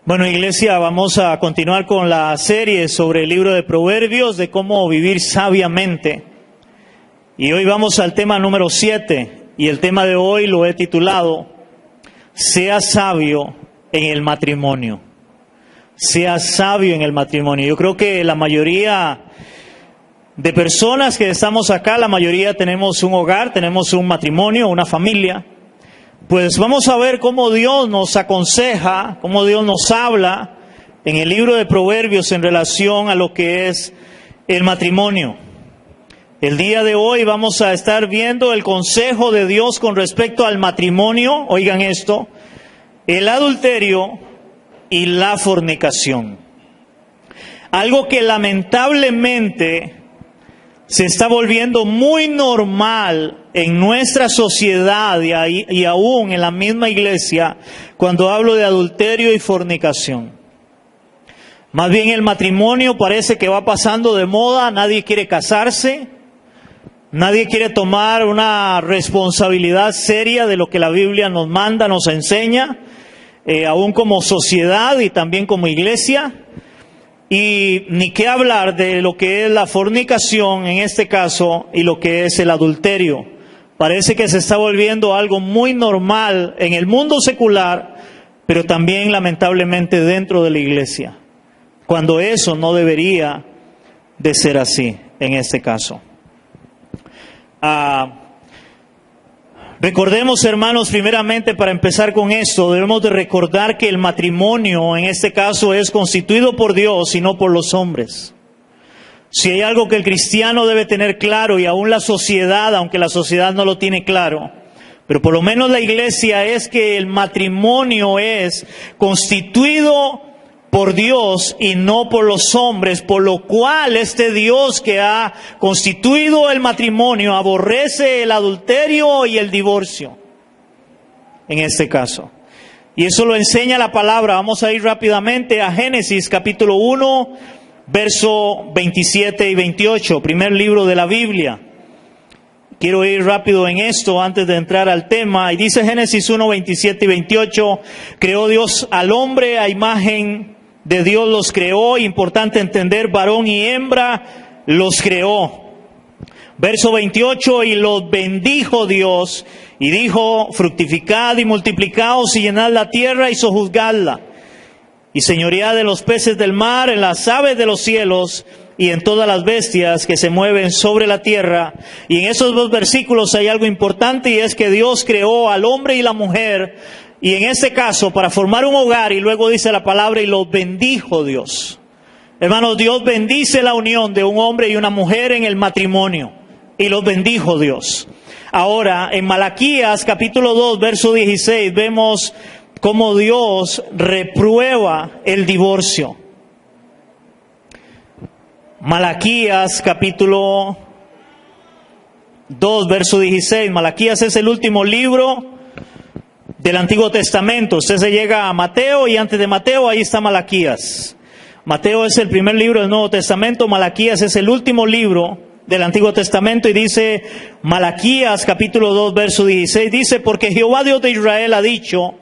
Bueno, iglesia, vamos a continuar con la serie sobre el libro de Proverbios, de cómo vivir sabiamente. Y hoy vamos al tema número 7, y el tema de hoy lo he titulado, Sea sabio en el matrimonio. Sea sabio en el matrimonio. Yo creo que la mayoría de personas que estamos acá, la mayoría tenemos un hogar, tenemos un matrimonio, una familia. Pues vamos a ver cómo Dios nos aconseja, cómo Dios nos habla en el libro de Proverbios en relación a lo que es el matrimonio. El día de hoy vamos a estar viendo el consejo de Dios con respecto al matrimonio, oigan esto, el adulterio y la fornicación. Algo que lamentablemente se está volviendo muy normal en nuestra sociedad y aún en la misma iglesia cuando hablo de adulterio y fornicación. Más bien el matrimonio parece que va pasando de moda, nadie quiere casarse, nadie quiere tomar una responsabilidad seria de lo que la Biblia nos manda, nos enseña, aún como sociedad y también como iglesia. Y ni qué hablar de lo que es la fornicación en este caso y lo que es el adulterio. Parece que se está volviendo algo muy normal en el mundo secular, pero también lamentablemente dentro de la iglesia, cuando eso no debería de ser así en este caso. Recordemos, hermanos, primeramente para empezar con esto, debemos de recordar que el matrimonio en este caso es constituido por Dios y no por los hombres. Si hay algo que el cristiano debe tener claro, y aún la sociedad, aunque la sociedad no lo tiene claro, pero por lo menos la iglesia, es que el matrimonio es constituido por Dios y no por los hombres, por lo cual este Dios que ha constituido el matrimonio aborrece el adulterio y el divorcio, en este caso. Y eso lo enseña la palabra. Vamos a ir rápidamente a Génesis capítulo 1, verso 27 y 28, primer libro de la Biblia. Quiero ir rápido en esto antes de entrar al tema. Y dice Génesis 1, 27 y 28, creó Dios al hombre a imagen de Dios los creó. Importante entender, varón y hembra los creó. Verso 28, y los bendijo Dios y dijo, fructificad y multiplicaos y llenad la tierra y sojuzgadla. Y señoread en los peces del mar, en las aves de los cielos y en todas las bestias que se mueven sobre la tierra. Y en esos dos versículos hay algo importante, y es que Dios creó al hombre y la mujer, y en este caso para formar un hogar, y luego dice la palabra, y los bendijo Dios. Hermanos, Dios bendice la unión de un hombre y una mujer en el matrimonio, y los bendijo Dios. Ahora, en Malaquías capítulo 2, verso 16, vemos cómo Dios reprueba el divorcio. Malaquías capítulo 2, verso 16. Malaquías es el último libro del Antiguo Testamento. Usted se llega a Mateo y antes de Mateo ahí está Malaquías. Mateo es el primer libro del Nuevo Testamento, Malaquías es el último libro del Antiguo Testamento, y dice Malaquías capítulo 2, verso 16, dice, porque Jehová Dios de Israel ha dicho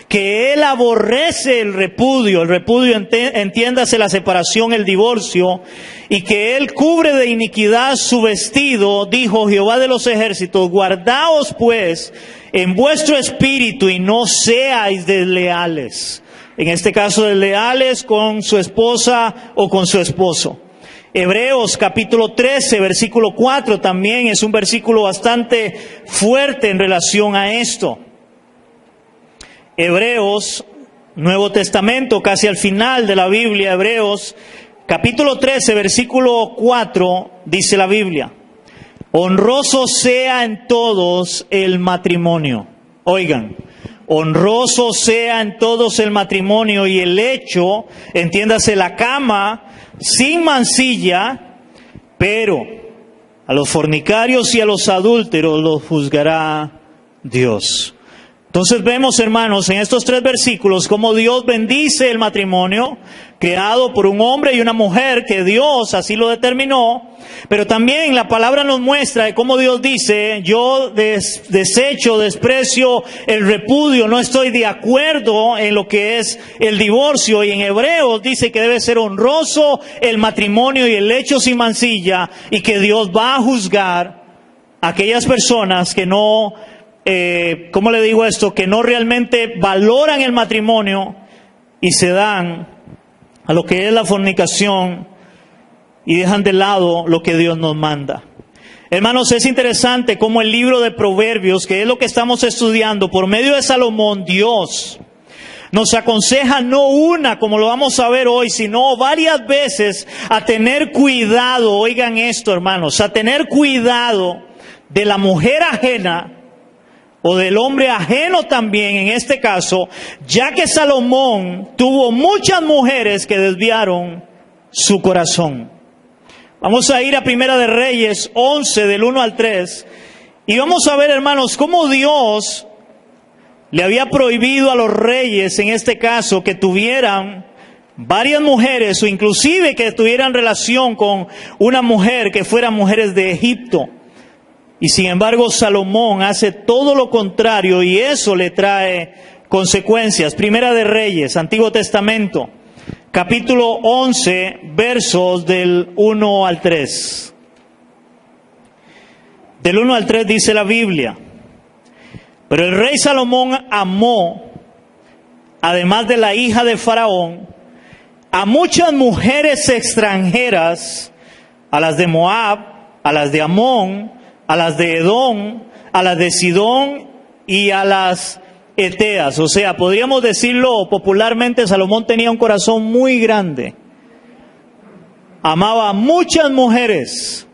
que Él aborrece el repudio entiéndase la separación, el divorcio, y que Él cubre de iniquidad su vestido, dijo Jehová de los ejércitos, guardaos pues en vuestro espíritu y no seáis desleales. En este caso, desleales con su esposa o con su esposo. Hebreos capítulo 13, versículo 4 también es un versículo bastante fuerte en relación a esto. Hebreos, Nuevo Testamento, casi al final de la Biblia, Hebreos capítulo 13, versículo 4, dice la Biblia, honroso sea en todos el matrimonio. Oigan, honroso sea en todos el matrimonio y el lecho, entiéndase la cama, sin mancilla, pero a los fornicarios y a los adúlteros los juzgará Dios. Entonces vemos, hermanos, en estos 3 versículos cómo Dios bendice el matrimonio creado por un hombre y una mujer, que Dios así lo determinó. Pero también la palabra nos muestra de cómo Dios dice: yo desecho, desprecio el repudio, no estoy de acuerdo en lo que es el divorcio. Y en Hebreos dice que debe ser honroso el matrimonio y el lecho sin mancilla, y que Dios va a juzgar a aquellas personas que no, ¿cómo le digo esto? Que no realmente valoran el matrimonio y se dan a lo que es la fornicación y dejan de lado lo que Dios nos manda. Hermanos, es interesante cómo el libro de Proverbios, que es lo que estamos estudiando, por medio de Salomón, Dios nos aconseja no una, como lo vamos a ver hoy, sino varias veces a tener cuidado. Oigan esto, hermanos, a tener cuidado de la mujer ajena, o del hombre ajeno también en este caso, ya que Salomón tuvo muchas mujeres que desviaron su corazón. Vamos a ir a Primera de Reyes 11, del 1 al 3, y vamos a ver, hermanos, cómo Dios le había prohibido a los reyes, en este caso, que tuvieran varias mujeres, o inclusive que tuvieran relación con una mujer que fueran mujeres de Egipto. Y sin embargo, Salomón hace todo lo contrario, y eso le trae consecuencias. Primera de Reyes, Antiguo Testamento, capítulo 11, versos del 1 al 3. Del 1 al 3 dice la Biblia: pero el rey Salomón amó, además de la hija de Faraón, a muchas mujeres extranjeras, a las de Moab, a las de Amón, a las de Edom, a las de Sidón y a las Eteas. O sea, podríamos decirlo popularmente, Salomón tenía un corazón muy grande. Amaba a muchas mujeres.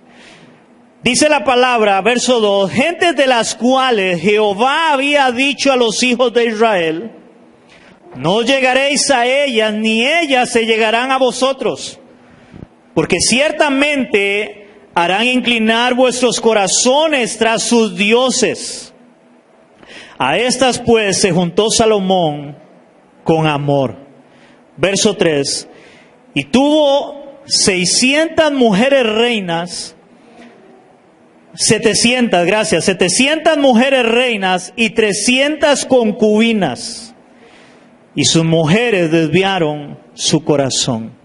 Dice la palabra, verso 2, gentes de las cuales Jehová había dicho a los hijos de Israel: no llegaréis a ellas, ni ellas se llegarán a vosotros, porque ciertamente harán inclinar vuestros corazones tras sus dioses. A estas pues se juntó Salomón con amor. Verso 3. Y tuvo 600 mujeres reinas, 700 mujeres reinas y 300 concubinas. Y sus mujeres desviaron su corazón.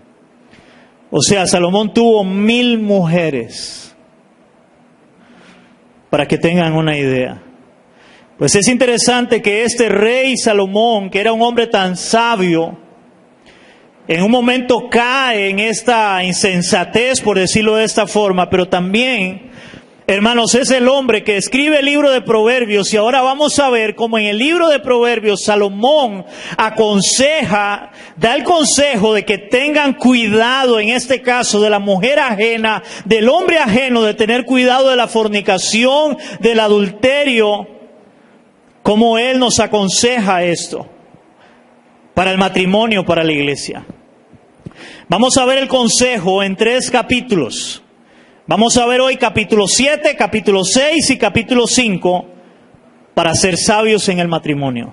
O sea, Salomón tuvo 1000 mujeres, para que tengan una idea. Pues es interesante que este rey Salomón, que era un hombre tan sabio, en un momento cae en esta insensatez, por decirlo de esta forma, pero también, hermanos, es el hombre que escribe el libro de Proverbios. Y ahora vamos a ver cómo en el libro de Proverbios Salomón aconseja, da el consejo de que tengan cuidado, en este caso, de la mujer ajena, del hombre ajeno, de tener cuidado de la fornicación, del adulterio, como él nos aconseja esto para el matrimonio, para la iglesia. Vamos a ver el consejo en 3 capítulos. Vamos a ver hoy capítulo 7, capítulo 6 y capítulo 5 para ser sabios en el matrimonio.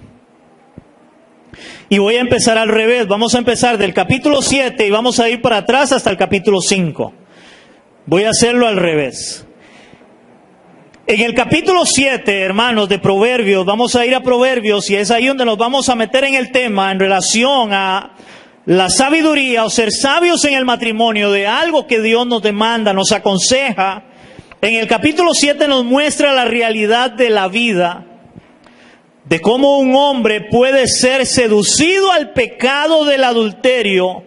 Y voy a empezar al revés. Vamos a empezar del capítulo 7 y vamos a ir para atrás hasta el capítulo 5. Voy a hacerlo al revés. En el capítulo 7, hermanos, de Proverbios, vamos a ir a Proverbios, y es ahí donde nos vamos a meter en el tema en relación a la sabiduría, o ser sabios en el matrimonio, de algo que Dios nos demanda, nos aconseja. En el capítulo 7 nos muestra la realidad de la vida, de cómo un hombre puede ser seducido al pecado del adulterio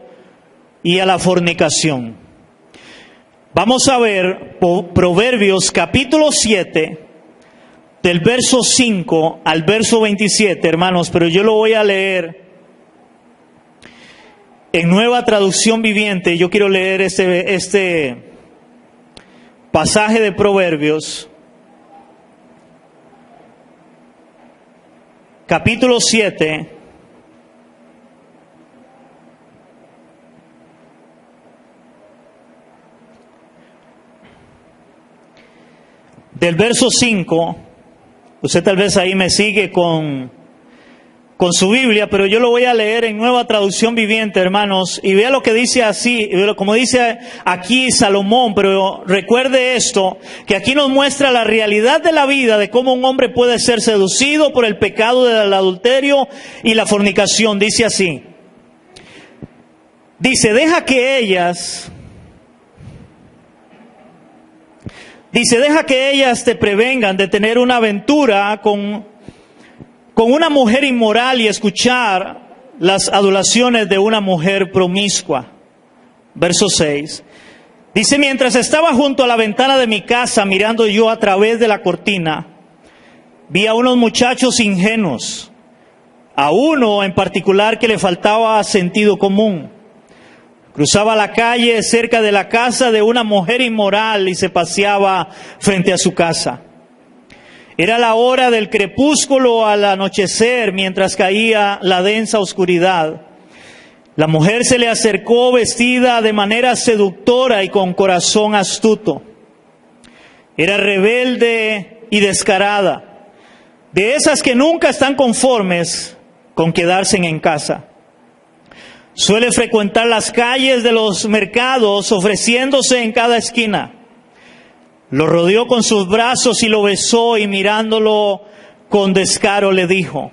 y a la fornicación. Vamos a ver Proverbios capítulo 7, del verso 5 al verso 27, hermanos, pero yo lo voy a leer en Nueva Traducción Viviente. Yo quiero leer este pasaje de Proverbios, capítulo 7, del verso 5. Usted tal vez ahí me sigue con con su Biblia, pero yo lo voy a leer en Nueva Traducción Viviente, hermanos, y vea lo que dice así, como dice aquí Salomón, pero recuerde esto, que aquí nos muestra la realidad de la vida, de cómo un hombre puede ser seducido por el pecado del adulterio y la fornicación. Dice así, dice, deja que ellas te prevengan de tener una aventura con una mujer inmoral y escuchar las adulaciones de una mujer promiscua. Verso 6. Dice, mientras estaba junto a la ventana de mi casa mirando yo a través de la cortina, vi a unos muchachos ingenuos, a uno en particular que le faltaba sentido común. Cruzaba la calle cerca de la casa de una mujer inmoral y se paseaba frente a su casa. Era la hora del crepúsculo al anochecer, mientras caía la densa oscuridad. La mujer se le acercó vestida de manera seductora y con corazón astuto. Era rebelde y descarada, de esas que nunca están conformes con quedarse en casa. Suele frecuentar las calles de los mercados, ofreciéndose en cada esquina. Lo rodeó con sus brazos y lo besó, y mirándolo con descaro le dijo,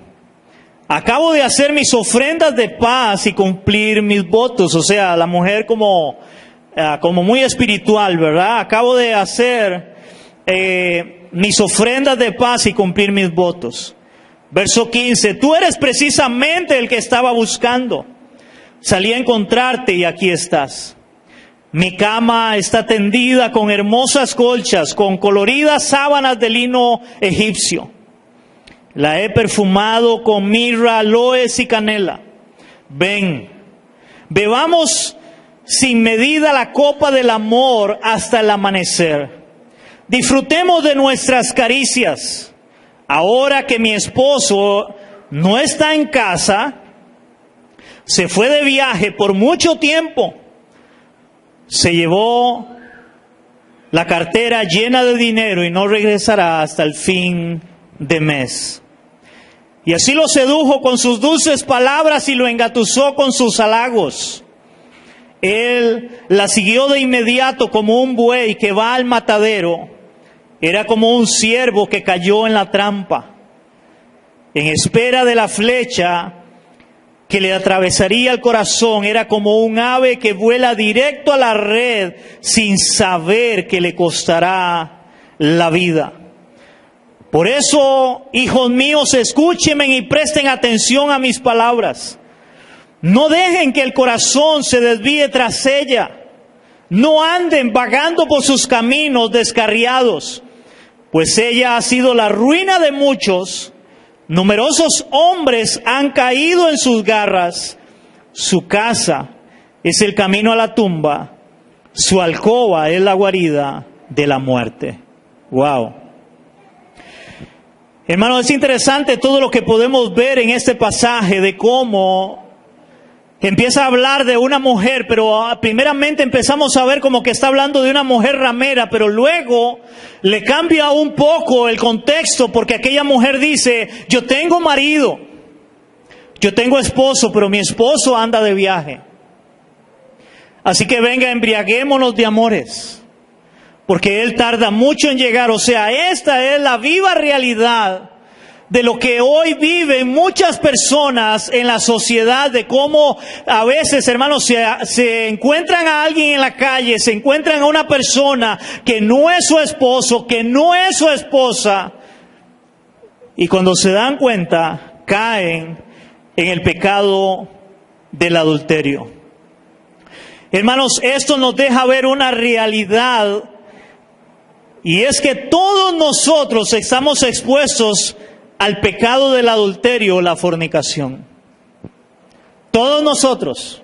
acabo de hacer mis ofrendas de paz y cumplir mis votos. O sea, la mujer como muy espiritual, ¿verdad? Acabo de hacer mis ofrendas de paz y cumplir mis votos. Verso 15, tú eres precisamente el que estaba buscando. Salí a encontrarte y aquí estás. Mi cama está tendida con hermosas colchas, con coloridas sábanas de lino egipcio. La he perfumado con mirra, aloes y canela. Ven, bebamos sin medida la copa del amor hasta el amanecer. Disfrutemos de nuestras caricias. Ahora que mi esposo no está en casa, se fue de viaje por mucho tiempo. Se llevó la cartera llena de dinero y no regresará hasta el fin de mes. Y así lo sedujo con sus dulces palabras y lo engatusó con sus halagos. Él la siguió de inmediato como un buey que va al matadero. Era como un ciervo que cayó en la trampa, en espera de la flecha que le atravesaría el corazón. Era como un ave que vuela directo a la red sin saber que le costará la vida. Por eso, hijos míos, escúchenme y presten atención a mis palabras. No dejen que el corazón se desvíe tras ella. No anden vagando por sus caminos descarriados, pues ella ha sido la ruina de muchos. Numerosos hombres han caído en sus garras. Su casa es el camino a la tumba. Su alcoba es la guarida de la muerte. Wow. Hermanos, es interesante todo lo que podemos ver en este pasaje de cómo empieza a hablar de una mujer, pero primeramente empezamos a ver como que está hablando de una mujer ramera, pero luego le cambia un poco el contexto, porque aquella mujer dice, yo tengo marido, yo tengo esposo, pero mi esposo anda de viaje. Así que venga, embriaguémonos de amores, porque él tarda mucho en llegar. O sea, esta es la viva realidad de lo que hoy viven muchas personas en la sociedad, de cómo a veces, hermanos, se encuentran a alguien en la calle, se encuentran a una persona que no es su esposo, que no es su esposa, y cuando se dan cuenta, caen en el pecado del adulterio. Hermanos, esto nos deja ver una realidad, y es que todos nosotros estamos expuestos al pecado del adulterio o la fornicación. Todos nosotros.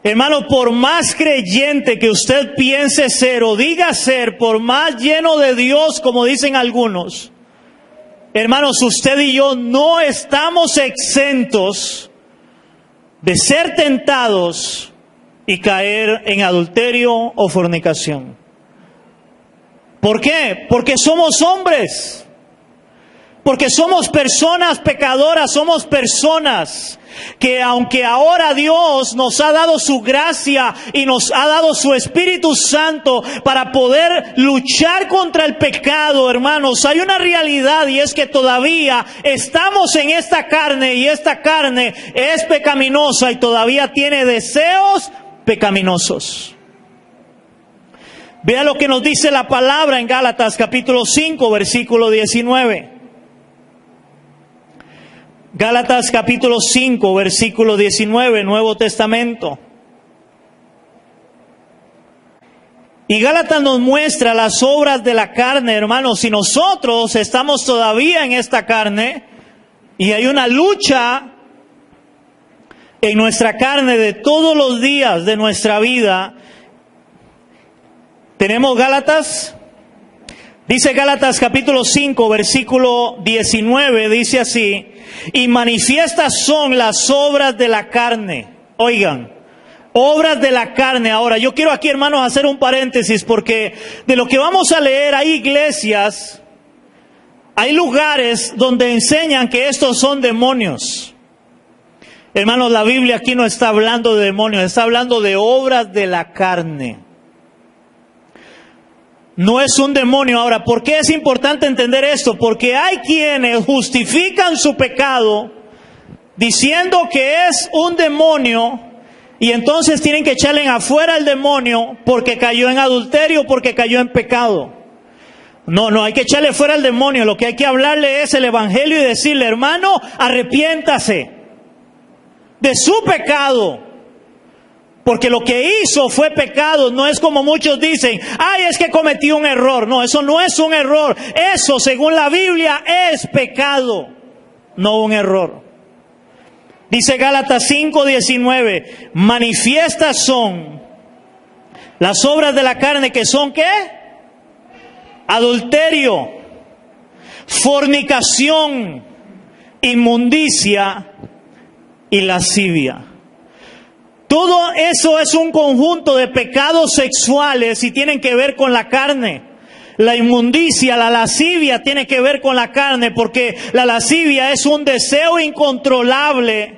Hermano, por más creyente que usted piense ser o diga ser, por más lleno de Dios como dicen algunos, hermanos, usted y yo no estamos exentos de ser tentados y caer en adulterio o fornicación. ¿Por qué? Porque somos hombres. Porque somos personas pecadoras, somos personas que aunque ahora Dios nos ha dado su gracia y nos ha dado su Espíritu Santo para poder luchar contra el pecado, hermanos, hay una realidad y es que todavía estamos en esta carne y esta carne es pecaminosa y todavía tiene deseos pecaminosos. Vea lo que nos dice la palabra en Gálatas capítulo 5, versículo 19. Gálatas capítulo 5, versículo 19, Nuevo Testamento. Y Gálatas nos muestra las obras de la carne, hermanos. Si nosotros estamos todavía en esta carne y hay una lucha en nuestra carne de todos los días de nuestra vida, tenemos Gálatas. Dice Gálatas capítulo 5, versículo 19, dice así: y manifiestas son las obras de la carne. Oigan, obras de la carne. Ahora, yo quiero aquí, hermanos, hacer un paréntesis, porque de lo que vamos a leer hay iglesias, hay lugares donde enseñan que estos son demonios. Hermanos, la Biblia aquí no está hablando de demonios, está hablando de obras de la carne. No es un demonio. Ahora, ¿por qué es importante entender esto? Porque hay quienes justifican su pecado diciendo que es un demonio y entonces tienen que echarle afuera al demonio porque cayó en adulterio, porque cayó en pecado. No hay que echarle fuera al demonio. Lo que hay que hablarle es el evangelio y decirle: hermano, arrepiéntase de su pecado. Porque lo que hizo fue pecado. No es como muchos dicen: ay, es que cometió un error. No, eso no es un error. Eso, según la Biblia, es pecado, no un error. Dice Gálatas 5:19: manifiestas son las obras de la carne, que son ¿qué? Adulterio, fornicación, inmundicia y lascivia. Todo eso es un conjunto de pecados sexuales y tienen que ver con la carne. La inmundicia, la lascivia tiene que ver con la carne, porque la lascivia es un deseo incontrolable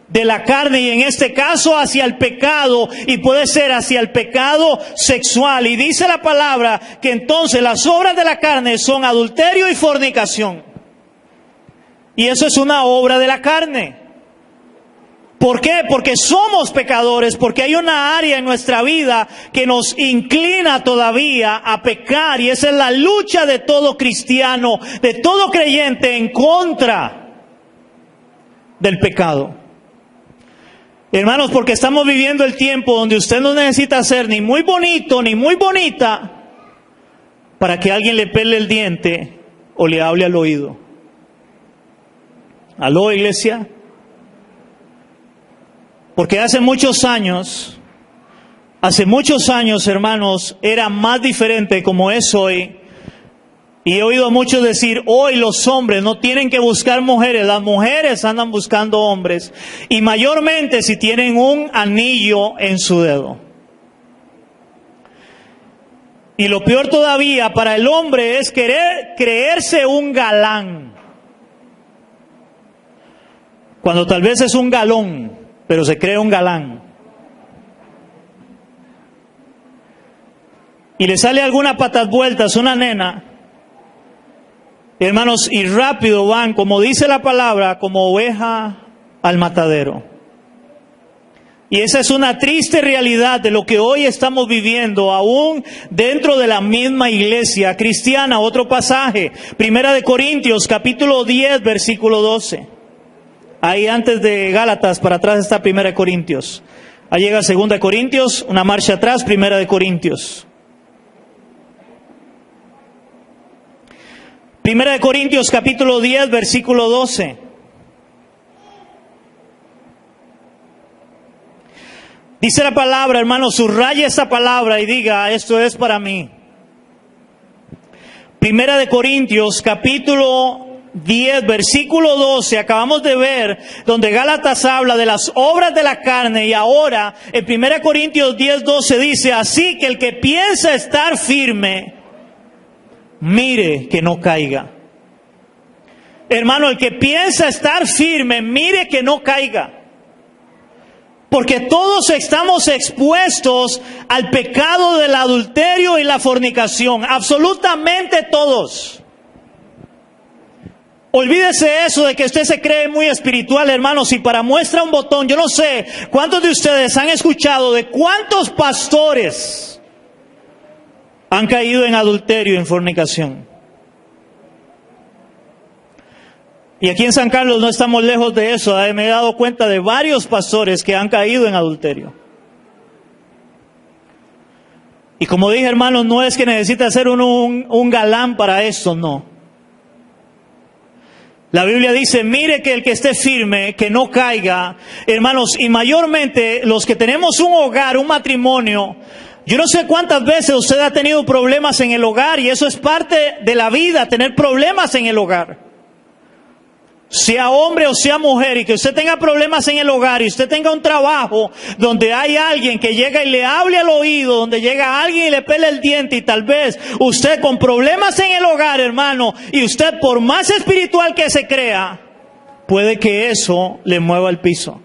de la carne, y en este caso hacia el pecado, y puede ser hacia el pecado sexual. Y dice la palabra que entonces las obras de la carne son adulterio y fornicación. Y eso es una obra de la carne. ¿Por qué? Porque somos pecadores, porque hay una área en nuestra vida que nos inclina todavía a pecar, y esa es la lucha de todo cristiano, de todo creyente en contra del pecado. Hermanos, porque estamos viviendo el tiempo donde usted no necesita ser ni muy bonito ni muy bonita para que alguien le pele el diente o le hable al oído. ¿Aló, iglesia? Porque hace muchos años, hermanos, era más diferente como es hoy. Y he oído a muchos decir: hoy los hombres no tienen que buscar mujeres, las mujeres andan buscando hombres. Y mayormente si tienen un anillo en su dedo. Y lo peor todavía para el hombre es creerse un galán, cuando tal vez es un galón, pero se cree un galán. Y le sale alguna patas vueltas una nena, hermanos, y rápido van, como dice la palabra, como oveja al matadero. Y esa es una triste realidad de lo que hoy estamos viviendo, aún dentro de la misma iglesia cristiana. Otro pasaje, 1 Corintios capítulo 10, versículo 12. Ahí antes de Gálatas, para atrás está 1 Corintios. Ahí llega 2 Corintios, una marcha atrás, 1 Corintios. 1 Corintios capítulo 10, versículo 12. Dice la palabra, hermano, subraya esa palabra y diga: esto es para mí. 1 Corintios capítulo 10, versículo 12, acabamos de ver donde Gálatas habla de las obras de la carne, y ahora en 1 Corintios 10, 12 dice: así que el que piensa estar firme, mire que no caiga. Hermano, el que piensa estar firme, mire que no caiga. Porque todos estamos expuestos al pecado del adulterio y la fornicación. Absolutamente todos. Olvídese eso de que usted se cree muy espiritual, hermanos, y para muestra un botón, yo no sé cuántos de ustedes han escuchado de cuántos pastores han caído en adulterio y en fornicación. Y aquí en San Carlos no estamos lejos de eso. Me he dado cuenta de varios pastores que han caído en adulterio. Y como dije, hermanos, no es que necesite ser uno un galán para esto, no. La Biblia dice, mire que el que esté firme, que no caiga. Hermanos, y mayormente los que tenemos un hogar, un matrimonio, yo no sé cuántas veces usted ha tenido problemas en el hogar, y eso es parte de la vida, tener problemas en el hogar. Sea hombre o sea mujer, y que usted tenga problemas en el hogar, y usted tenga un trabajo donde hay alguien que llega y le hable al oído, donde llega alguien y le pele el diente, y tal vez usted con problemas en el hogar, hermano, y usted por más espiritual que se crea, puede que eso le mueva el piso.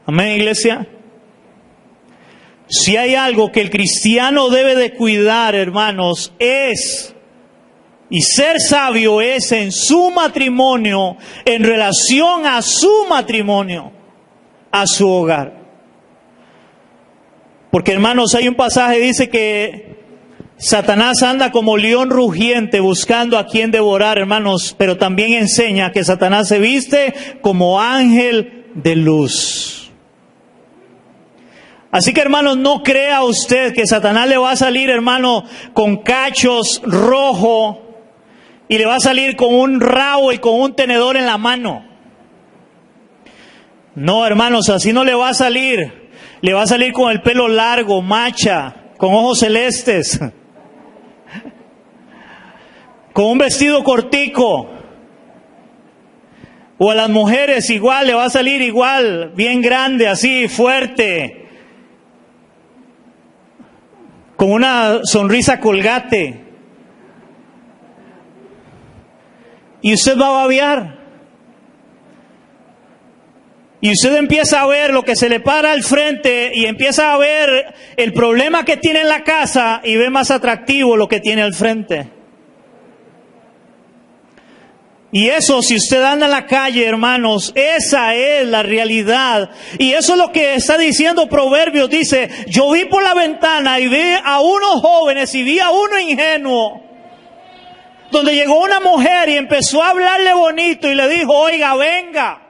Amén, iglesia. Si hay algo que el cristiano debe de cuidar, hermanos, y ser sabio es en su matrimonio, en relación a su matrimonio, a su hogar. Porque, hermanos, hay un pasaje que dice que Satanás anda como león rugiente buscando a quien devorar, hermanos, pero también enseña que Satanás se viste como ángel de luz. Así que, hermanos, no crea usted que Satanás le va a salir, hermano, con cachos rojo, y le va a salir con un rabo y con un tenedor en la mano. No, hermanos, así no le va a salir. Le va a salir con el pelo largo, macha, con ojos celestes, con un vestido cortico. O a las mujeres igual, le va a salir igual, bien grande, así, fuerte, con una sonrisa colgate. Y usted va a babear. Y usted empieza a ver lo que se le para al frente y empieza a ver el problema que tiene en la casa y ve más atractivo lo que tiene al frente. Y eso, si usted anda en la calle, hermanos, esa es la realidad. Y eso es lo que está diciendo Proverbios. Dice, yo vi por la ventana y vi a unos jóvenes y vi a uno ingenuo, donde llegó una mujer y empezó a hablarle bonito y le dijo, oiga, venga.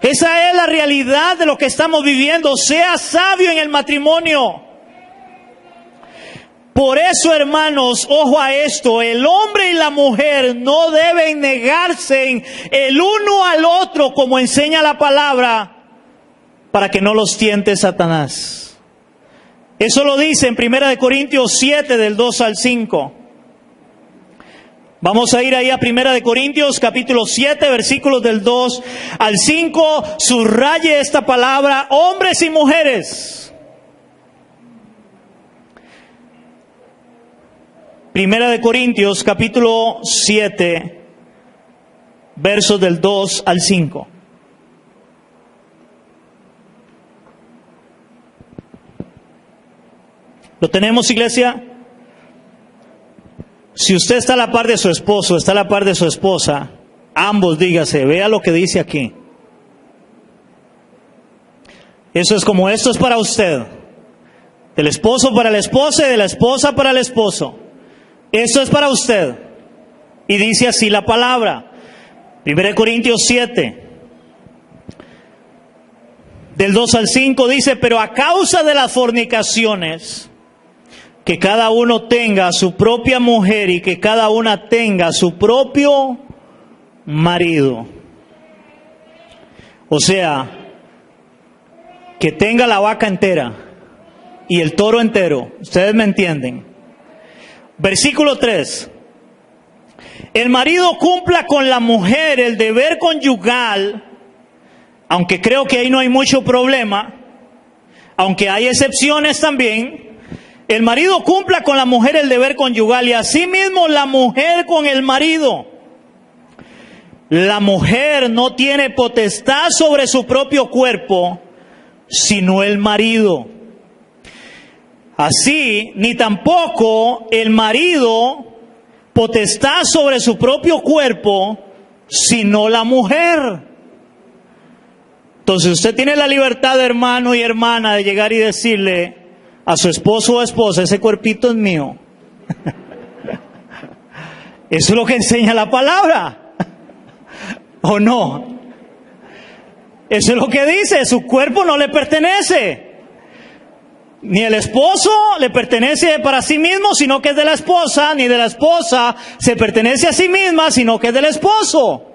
Esa es la realidad de lo que estamos viviendo. Sea sabio en el matrimonio. Por eso, hermanos, ojo a esto, el hombre y la mujer no deben negarse el uno al otro, como enseña la palabra, para que no los tiente Satanás. Eso lo dice en 1 Corintios 7, del 2 al 5. Vamos a ir ahí a 1 Corintios capítulo 7, versículos del 2 al 5. Subraye esta palabra, hombres y mujeres. 1 Corintios capítulo 7, versos del 2 al 5. ¿Lo tenemos, iglesia? Si usted está a la par de su esposo, está a la par de su esposa, ambos dígase, vea lo que dice aquí. Eso es como, esto es para usted. Del esposo para la esposa y de la esposa para el esposo. Esto es para usted. Y dice así la palabra. 1 Corintios 7, del 2 al 5 dice, pero a causa de las fornicaciones, que cada uno tenga su propia mujer y que cada una tenga su propio marido. O sea, que tenga la vaca entera y el toro entero. Ustedes me entienden. Versículo 3. El marido cumpla con la mujer el deber conyugal, aunque creo que ahí no hay mucho problema, aunque hay excepciones también. el marido cumpla con la mujer el deber conyugal y asimismo la mujer con el marido. La mujer no tiene potestad sobre su propio cuerpo, sino el marido. Así, ni tampoco el marido potestad sobre su propio cuerpo, sino la mujer. Entonces usted tiene la libertad, hermano y hermana, de llegar y decirle a su esposo o esposa, ese cuerpito es mío. Eso es lo que enseña la palabra. ¿O no? Eso es lo que dice, su cuerpo no le pertenece. Ni el esposo le pertenece para sí mismo, sino que es de la esposa, ni de la esposa se pertenece a sí misma, sino que es del esposo.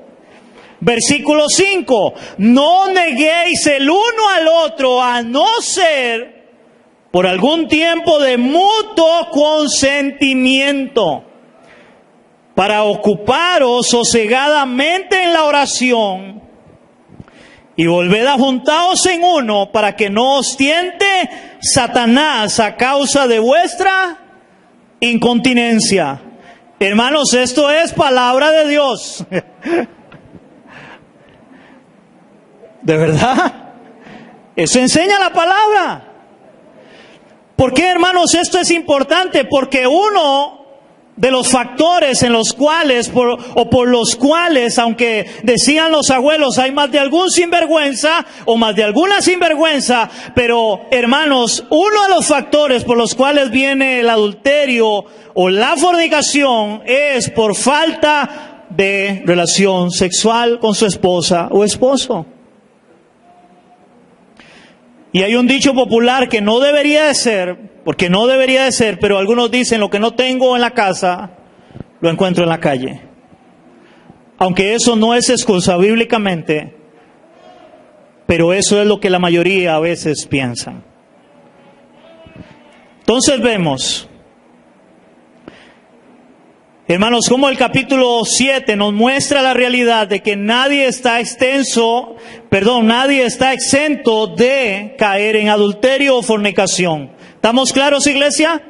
Versículo 5, no neguéis el uno al otro, a no ser por algún tiempo de mutuo consentimiento, para ocuparos sosegadamente en la oración, y volved a juntaos en uno, para que no os tiente Satanás a causa de vuestra incontinencia. Hermanos, esto es palabra de Dios. ¿De verdad? Eso enseña la palabra. ¿Por qué, hermanos, esto es importante? Porque uno de los factores en los cuales, por los cuales, aunque decían los abuelos, hay más de algún sinvergüenza o más de alguna sinvergüenza, pero, hermanos, uno de los factores por los cuales viene el adulterio o la fornicación es por falta de relación sexual con su esposa o esposo. Y hay un dicho popular que no debería de ser, porque no debería de ser, pero algunos dicen, lo que no tengo en la casa, lo encuentro en la calle. Aunque eso no es excusa bíblicamente, pero eso es lo que la mayoría a veces piensan. Entonces vemos, hermanos, como el capítulo 7 nos muestra la realidad de que nadie está exento de caer en adulterio o fornicación. ¿Estamos claros, iglesia?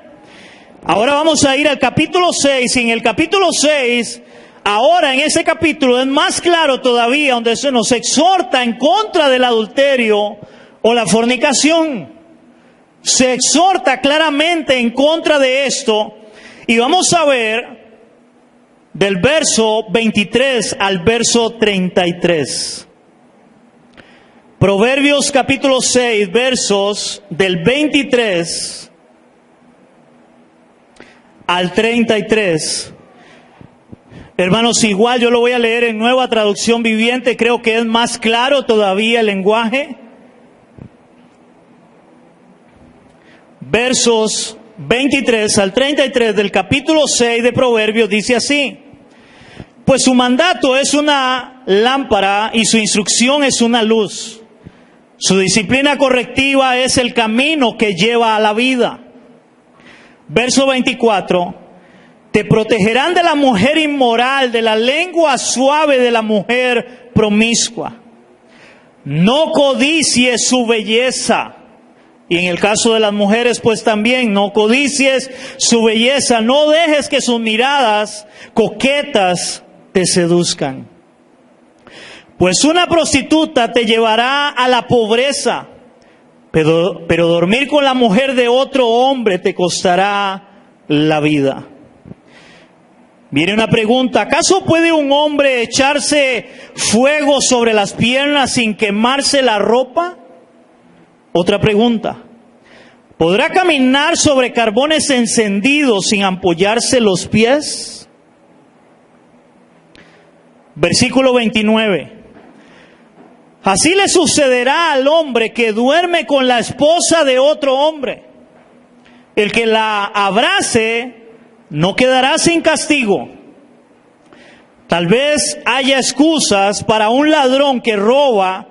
Ahora vamos a ir al capítulo 6, y en el capítulo 6, ahora en ese capítulo es más claro todavía, donde se nos exhorta en contra del adulterio o la fornicación. Se exhorta claramente en contra de esto, y vamos a ver del verso 23 al verso 33. Proverbios capítulo 6, versos del 23 al 33. Hermanos, igual yo lo voy a leer en Nueva Traducción Viviente, creo que es más claro todavía el lenguaje. Versos 23 al 33 del capítulo 6 de Proverbios dice así: pues su mandato es una lámpara y su instrucción es una luz. Su disciplina correctiva es el camino que lleva a la vida. Verso 24. Te protegerán de la mujer inmoral, de la lengua suave de la mujer promiscua. No codicies su belleza. Y en el caso de las mujeres, pues también, no codicies su belleza. No dejes que sus miradas coquetas te seduzcan. Pues una prostituta te llevará a la pobreza, pero dormir con la mujer de otro hombre te costará la vida. Viene una pregunta: ¿acaso puede un hombre echarse fuego sobre las piernas sin quemarse la ropa? Otra pregunta: ¿podrá caminar sobre carbones encendidos sin ampollarse los pies? Versículo 29. Así le sucederá al hombre que duerme con la esposa de otro hombre. El que la abrace no quedará sin castigo. Tal vez haya excusas para un ladrón que roba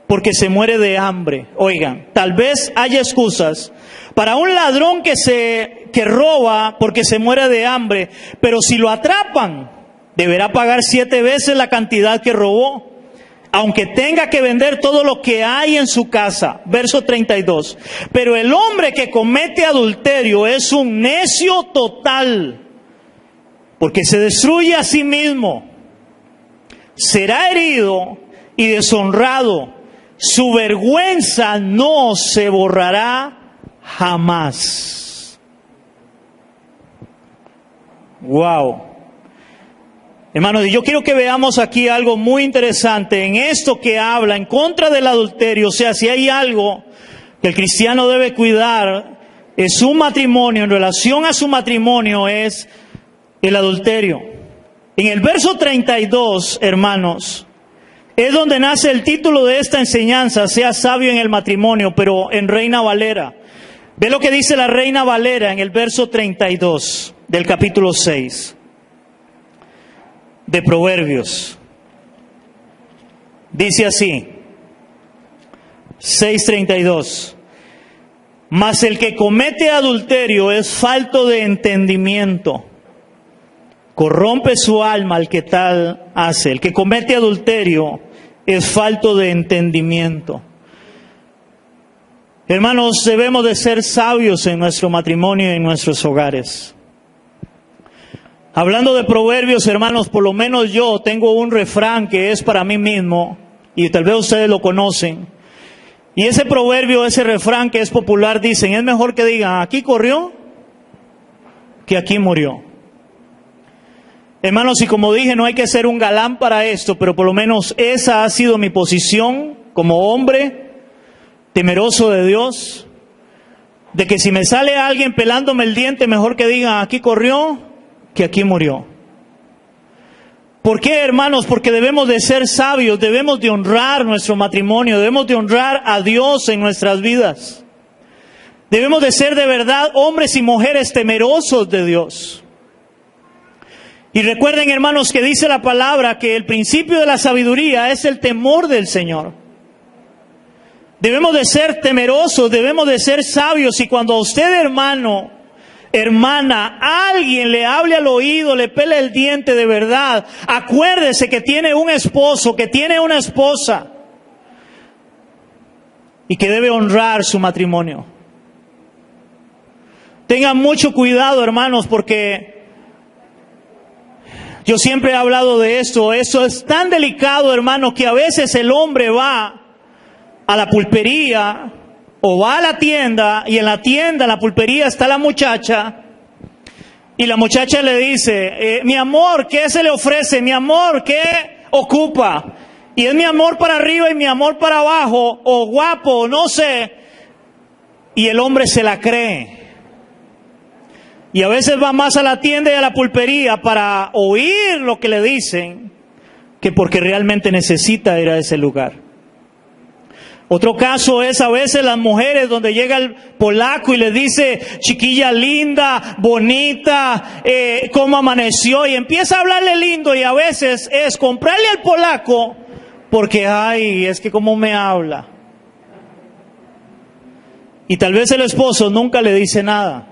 porque se muere de hambre. Oigan, tal vez haya excusas para un ladrón que roba porque se muere de hambre, pero si lo atrapan, deberá pagar 7 veces la cantidad que robó. aunque tenga que vender todo lo que hay en su casa. Verso 32. Pero el hombre que comete adulterio es un necio total, porque se destruye a sí mismo. Será herido y deshonrado. Su vergüenza no se borrará jamás. Wow. Hermanos, yo quiero que veamos aquí algo muy interesante en esto que habla en contra del adulterio. O sea, si hay algo que el cristiano debe cuidar en su matrimonio, en relación a su matrimonio, es el adulterio. En el verso 32, hermanos, es donde nace el título de esta enseñanza: sea sabio en el matrimonio, pero en Reina Valera. Ve lo que dice la Reina Valera en el verso 32 del capítulo 6 de Proverbios. Dice así, 6:32. Mas el que comete adulterio es falto de entendimiento. Corrompe su alma el que tal hace. El que comete adulterio es falto de entendimiento. Hermanos, debemos de ser sabios en nuestro matrimonio y en nuestros hogares. Hablando de proverbios, hermanos, por lo menos yo tengo un refrán que es para mí mismo, y tal vez ustedes lo conocen. Y ese proverbio, ese refrán que es popular, dicen, es mejor que digan, aquí corrió, que aquí murió. Hermanos, y como dije, no hay que ser un galán para esto, pero por lo menos esa ha sido mi posición como hombre, temeroso de Dios, de que si me sale alguien pelándome el diente, mejor que digan, aquí corrió, que aquí murió. ¿Por qué, hermanos? Porque debemos de ser sabios, debemos de honrar nuestro matrimonio, debemos de honrar a Dios en nuestras vidas. Debemos de ser de verdad hombres y mujeres temerosos de Dios. Y recuerden, hermanos, que dice la palabra que el principio de la sabiduría es el temor del Señor. Debemos de ser temerosos, debemos de ser sabios, y cuando a usted, hermano, hermana, alguien le hable al oído, le pele el diente de verdad, acuérdese que tiene un esposo, que tiene una esposa, y que debe honrar su matrimonio. Tengan mucho cuidado, hermanos, porque yo siempre he hablado de esto. Esto es tan delicado, hermano, que a veces el hombre va a la pulpería o va a la tienda, y en la tienda, en la pulpería, está la muchacha, y la muchacha le dice, mi amor, ¿qué se le ofrece? Mi amor, ¿qué ocupa? Y es mi amor para arriba y mi amor para abajo, o guapo, no sé. Y el hombre se la cree. Y a veces va más a la tienda y a la pulpería para oír lo que le dicen, que porque realmente necesita ir a ese lugar. Otro caso es a veces las mujeres donde llega el polaco y le dice, chiquilla linda, bonita, cómo amaneció, y empieza a hablarle lindo, y a veces es comprarle al polaco porque, ay, es que cómo me habla. Y tal vez el esposo nunca le dice nada.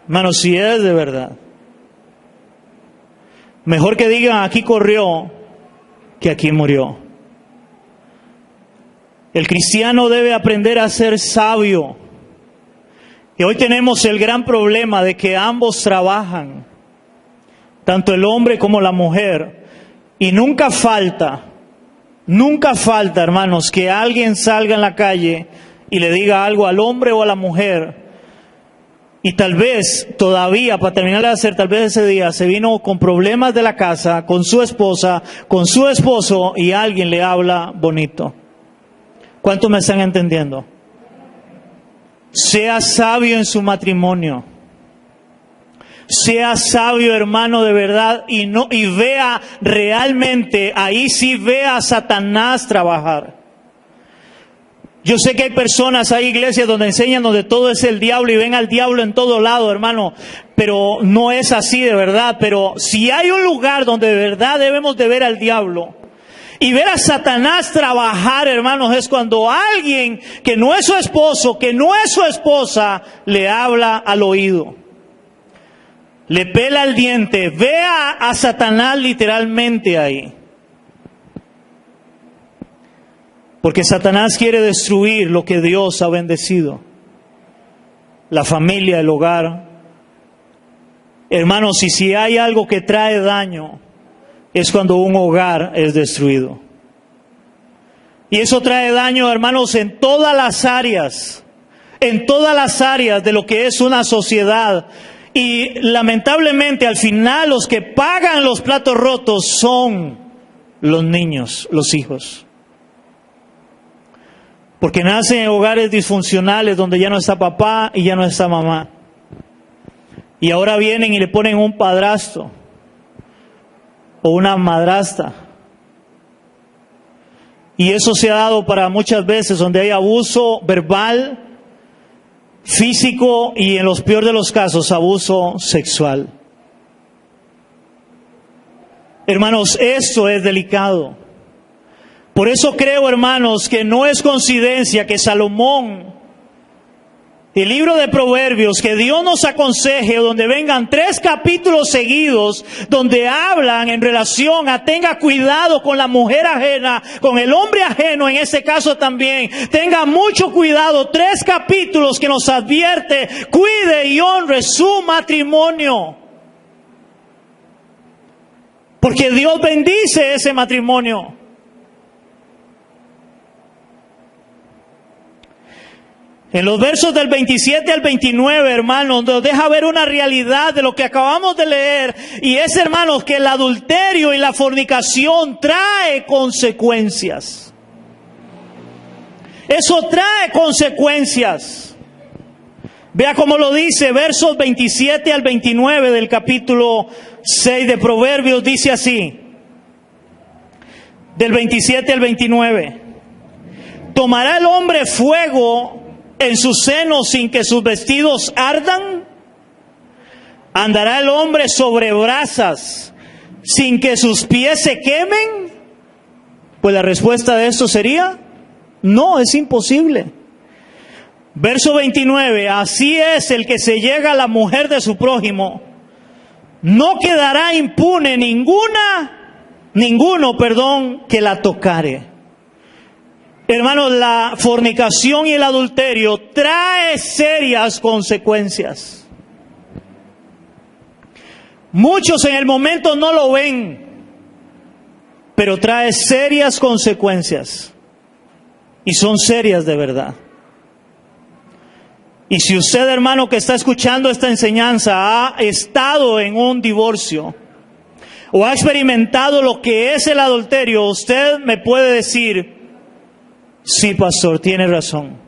Hermanos, si es de verdad, mejor que digan, aquí corrió, que aquí murió. El cristiano debe aprender a ser sabio. Y hoy tenemos el gran problema de que ambos trabajan, tanto el hombre como la mujer, y nunca falta, hermanos, que alguien salga en la calle y le diga algo al hombre o a la mujer. Y tal vez todavía, para terminar de hacer, tal vez ese día se vino con problemas de la casa, con su esposa, con su esposo, y alguien le habla bonito. ¿Cuántos me están entendiendo? Sea sabio en su matrimonio. Sea sabio, hermano, de verdad, y vea realmente, ahí sí vea a Satanás trabajar. Yo sé que hay personas, hay iglesias donde enseñan donde todo es el diablo y ven al diablo en todo lado, hermano, pero no es así de verdad. Pero si hay un lugar donde de verdad debemos de ver al diablo y ver a Satanás trabajar, hermanos, es cuando alguien que no es su esposo, que no es su esposa, le habla al oído. le pela el diente. Vea a Satanás literalmente ahí. Porque Satanás quiere destruir lo que Dios ha bendecido. La familia, el hogar. Hermanos, y si hay algo que trae daño, es cuando un hogar es destruido. Y eso trae daño, hermanos, en todas las áreas de lo que es una sociedad. Y lamentablemente al final los que pagan los platos rotos son los niños, los hijos. Porque nacen en hogares disfuncionales donde ya no está papá y ya no está mamá. Y ahora vienen y le ponen un padrastro o una madrastra. Y eso se ha dado para muchas veces donde hay abuso verbal, físico y en los peores de los casos abuso sexual. Hermanos, esto es delicado. Por eso creo, hermanos, que no es coincidencia que Salomón, el libro de Proverbios, que Dios nos aconseje, donde vengan 3 capítulos seguidos, donde hablan en relación a tenga cuidado con la mujer ajena, con el hombre ajeno, en ese caso también. Tenga mucho cuidado, 3 capítulos que nos advierte, cuide y honre su matrimonio. Porque Dios bendice ese matrimonio. En los versos del 27 al 29, hermanos, nos deja ver una realidad de lo que acabamos de leer. Y es, hermanos, que el adulterio y la fornicación trae consecuencias. Eso trae consecuencias. Vea cómo lo dice, versos 27 al 29 del capítulo 6 de Proverbios, dice así. Del 27 al 29. ¿Tomará el hombre fuego en su seno sin que sus vestidos ardan? ¿Andará el hombre sobre brasas sin que sus pies se quemen? Pues la respuesta de esto sería, no, es imposible. Verso 29, así es el que se llega a la mujer de su prójimo, no quedará impune ninguno que la tocare. Hermanos, la fornicación y el adulterio trae serias consecuencias. Muchos en el momento no lo ven, pero trae serias consecuencias. Y son serias de verdad. Y si usted, hermano, que está escuchando esta enseñanza, ha estado en un divorcio o ha experimentado lo que es el adulterio, usted me puede decir, sí, pastor, tiene razón.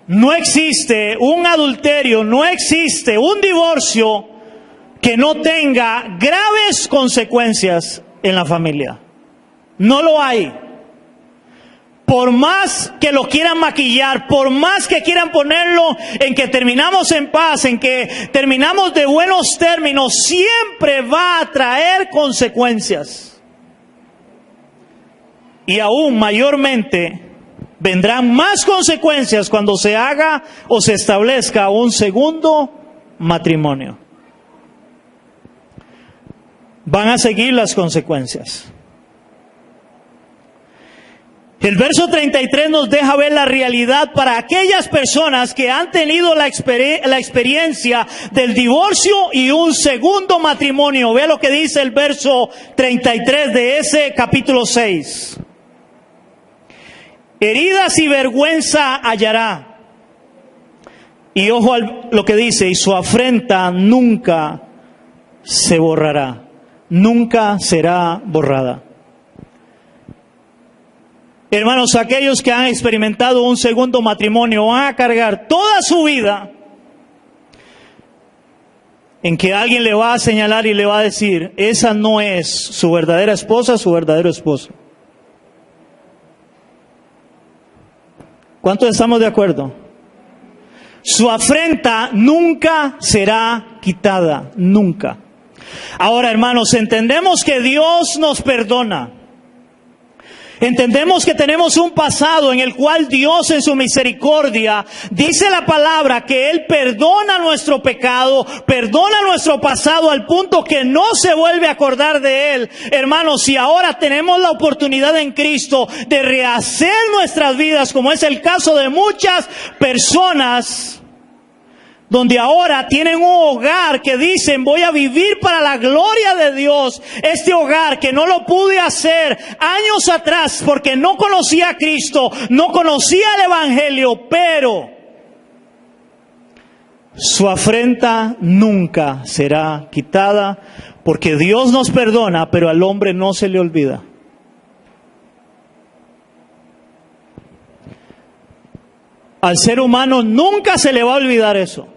No existe un adulterio, no existe un divorcio que no tenga graves consecuencias en la familia. No lo hay. Por más que lo quieran maquillar, por más que quieran ponerlo en que terminamos en paz, en que terminamos de buenos términos, siempre va a traer consecuencias. Y aún mayormente vendrán más consecuencias cuando se haga o se establezca un segundo matrimonio. Van a seguir las consecuencias. El verso 33 nos deja ver la realidad para aquellas personas que han tenido la experiencia del divorcio y un segundo matrimonio. Vea lo que dice el verso 33 de ese capítulo 6. Heridas y vergüenza hallará. Y ojo a lo que dice, y su afrenta nunca se borrará. Nunca será borrada. Hermanos, aquellos que han experimentado un segundo matrimonio van a cargar toda su vida en que alguien le va a señalar y le va a decir, esa no es su verdadera esposa, su verdadero esposo. ¿Cuántos estamos de acuerdo? Su afrenta nunca será quitada, nunca. Ahora, hermanos, entendemos que Dios nos perdona. Entendemos que tenemos un pasado en el cual Dios en su misericordia dice la palabra que Él perdona nuestro pecado, perdona nuestro pasado al punto que no se vuelve a acordar de Él. Hermanos, si ahora tenemos la oportunidad en Cristo de rehacer nuestras vidas, como es el caso de muchas personas, donde ahora tienen un hogar que dicen voy a vivir para la gloria de Dios. Este hogar que no lo pude hacer años atrás porque no conocía a Cristo, no conocía el Evangelio, pero su afrenta nunca será quitada porque Dios nos perdona, pero al hombre no se le olvida. Al ser humano nunca se le va a olvidar eso.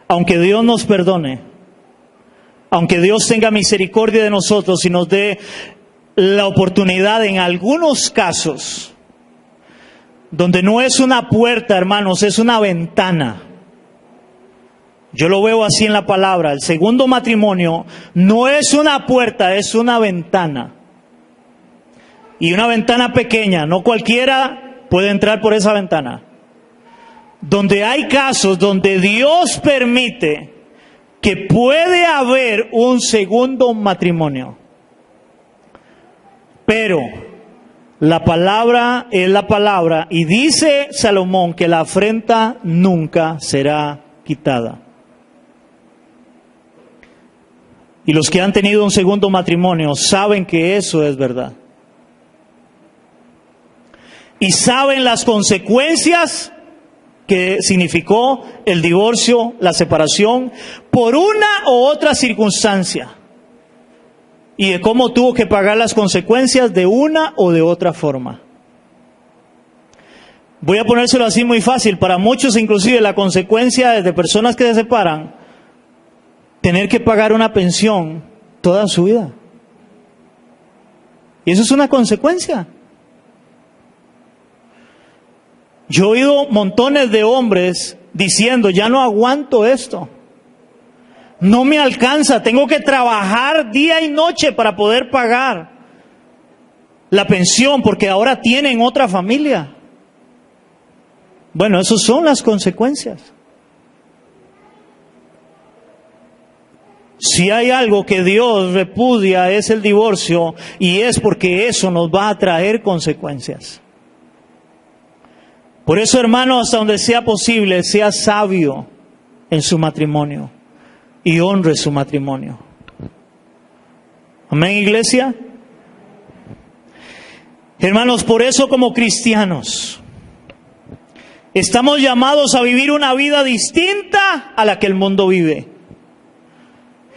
Aunque Dios nos perdone, aunque Dios tenga misericordia de nosotros y nos dé la oportunidad en algunos casos, donde no es una puerta, hermanos, es una ventana. Yo lo veo así en la palabra. El segundo matrimonio no es una puerta, es una ventana. Y una ventana pequeña, no cualquiera puede entrar por esa ventana. Donde hay casos donde Dios permite que puede haber un segundo matrimonio. Pero la palabra es la palabra y dice Salomón que la afrenta nunca será quitada. Y los que han tenido un segundo matrimonio saben que eso es verdad. Y saben las consecuencias que significó el divorcio, la separación, por una u otra circunstancia. Y de cómo tuvo que pagar las consecuencias de una o de otra forma. Voy a ponérselo así muy fácil. Para muchos inclusive la consecuencia es de personas que se separan, tener que pagar una pensión toda su vida. Y eso es una consecuencia. Yo he oído montones de hombres diciendo, ya no aguanto esto. No me alcanza, tengo que trabajar día y noche para poder pagar la pensión porque ahora tienen otra familia. Bueno, esas son las consecuencias. Si hay algo que Dios repudia es el divorcio y es porque eso nos va a traer consecuencias. Por eso, hermano, hasta donde sea posible, sea sabio en su matrimonio y honre su matrimonio. Amén, iglesia. Hermanos, por eso como cristianos estamos llamados a vivir una vida distinta a la que el mundo vive.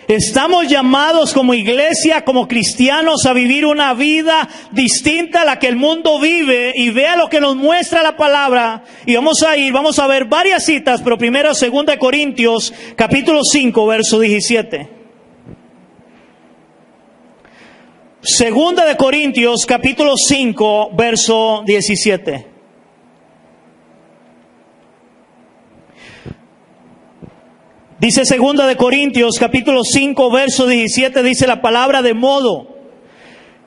Estamos llamados como iglesia, como cristianos, a vivir una vida distinta a la que el mundo vive. Y vea lo que nos muestra la palabra. Y vamos a ver varias citas, pero primero 2 Corintios, capítulo 5, verso 17. 2 Corintios, capítulo 5, verso 17. Dice 2 Corintios capítulo 5 verso 17, dice la palabra, de modo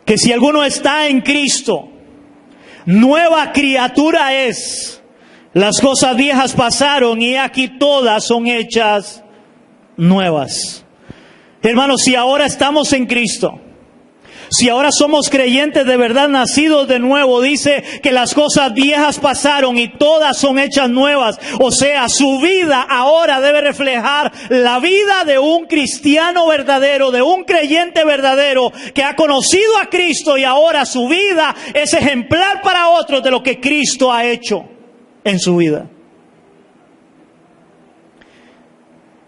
que si alguno está en Cristo, nueva criatura es. Las cosas viejas pasaron y aquí todas son hechas nuevas. Hermanos, si ahora estamos en Cristo, si ahora somos creyentes de verdad, nacidos de nuevo, dice que las cosas viejas pasaron y todas son hechas nuevas. O sea, su vida ahora debe reflejar la vida de un cristiano verdadero, de un creyente verdadero que ha conocido a Cristo y ahora su vida es ejemplar para otros de lo que Cristo ha hecho en su vida.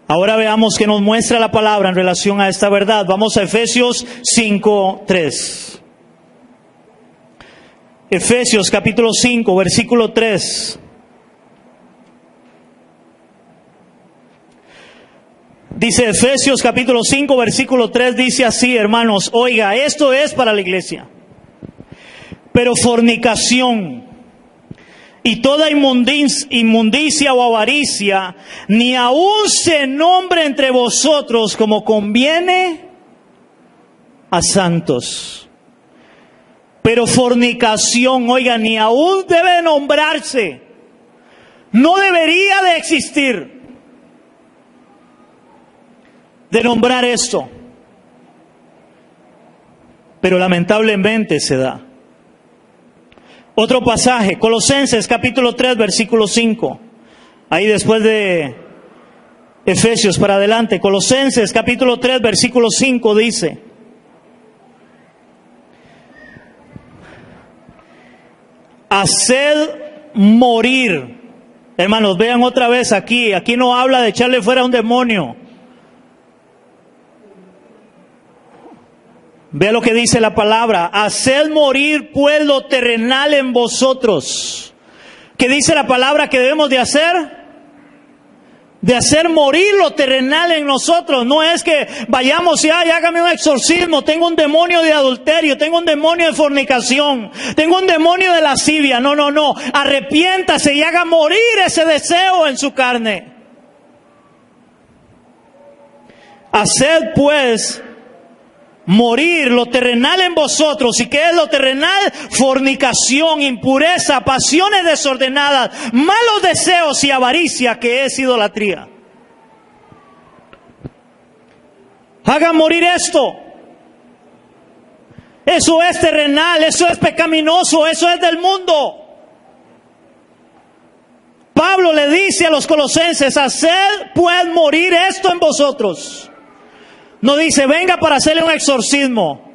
Ahora veamos qué nos muestra la palabra en relación a esta verdad. Vamos a Efesios 5:3. Efesios capítulo 5, versículo 3. Dice Efesios capítulo 5, versículo 3, dice así, hermanos, oiga, esto es para la iglesia. Pero fornicación y toda inmundicia o avaricia, ni aun se nombre entre vosotros como conviene a santos. Pero fornicación, oiga, ni aún debe nombrarse. No debería de existir. De nombrar esto. Pero lamentablemente se da. Otro pasaje, Colosenses capítulo 3, versículo 5. Ahí después de Efesios para adelante. Colosenses capítulo 3, versículo 5 dice: haced morir. Hermanos, vean otra vez aquí. Aquí no habla de echarle fuera a un demonio. Vea lo que dice la palabra. Haced morir pues lo terrenal en vosotros. ¿Qué dice la palabra que debemos de hacer? De hacer morir lo terrenal en nosotros. No es que vayamos y hágame un exorcismo. Tengo un demonio de adulterio, tengo un demonio de fornicación, tengo un demonio de lascivia. No. Arrepiéntase y haga morir ese deseo en su carne. Haced pues morir lo terrenal en vosotros. ¿Y qué es lo terrenal? Fornicación, impureza, pasiones desordenadas, malos deseos y avaricia, que es idolatría. Hagan morir esto. Eso es terrenal, eso es pecaminoso, eso es del mundo. Pablo le dice a los colosenses: haced pues morir esto en vosotros. No dice, venga para hacerle un exorcismo,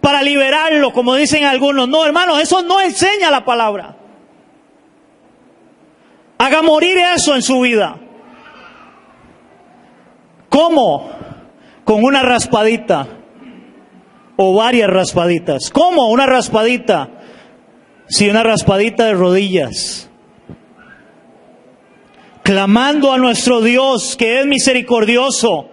para liberarlo, como dicen algunos. No, hermanos, eso no enseña la palabra. Haga morir eso en su vida. ¿Cómo? Con una raspadita o varias raspaditas. ¿Cómo una raspadita? Sí, una raspadita de rodillas. Clamando a nuestro Dios, que es misericordioso.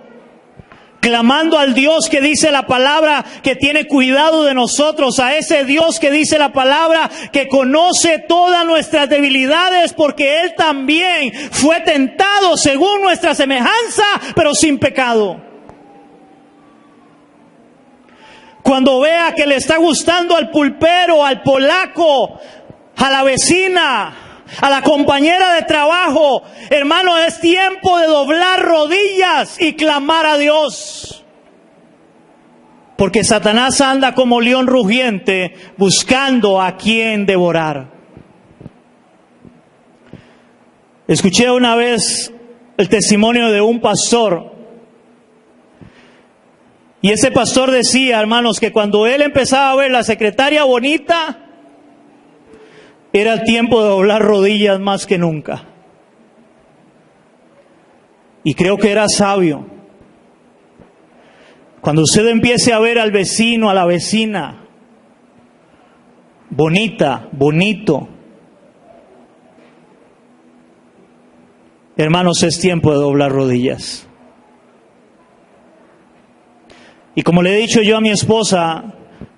Clamando al Dios que dice la palabra que tiene cuidado de nosotros, a ese Dios que dice la palabra que conoce todas nuestras debilidades, porque Él también fue tentado según nuestra semejanza, pero sin pecado. Cuando vea que le está gustando al pulpero, al polaco, a la vecina, a la compañera de trabajo, hermano, es tiempo de doblar rodillas y clamar a Dios. Porque Satanás anda como león rugiente buscando a quien devorar. Escuché una vez el testimonio de un pastor. Y ese pastor decía, hermanos, que cuando él empezaba a ver la secretaria bonita, era el tiempo de doblar rodillas más que nunca. Y creo que era sabio. Cuando usted empiece a ver al vecino, a la vecina, bonita, bonito, hermanos, es tiempo de doblar rodillas. Y como le he dicho yo a mi esposa,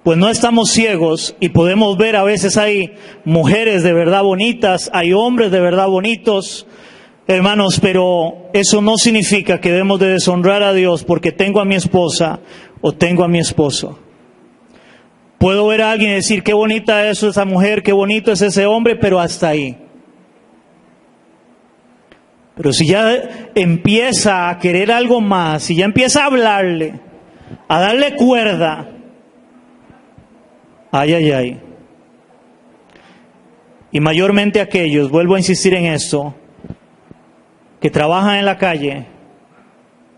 pues no estamos ciegos y podemos ver, a veces hay mujeres de verdad bonitas, hay hombres de verdad bonitos, hermanos, pero eso no significa que debemos de deshonrar a Dios porque tengo a mi esposa o tengo a mi esposo. Puedo ver a alguien y decir, qué bonita es esa mujer, qué bonito es ese hombre, pero hasta ahí. Pero si ya empieza a querer algo más, si ya empieza a hablarle, a darle cuerda, ay. Y mayormente aquellos, vuelvo a insistir en esto, que trabajan en la calle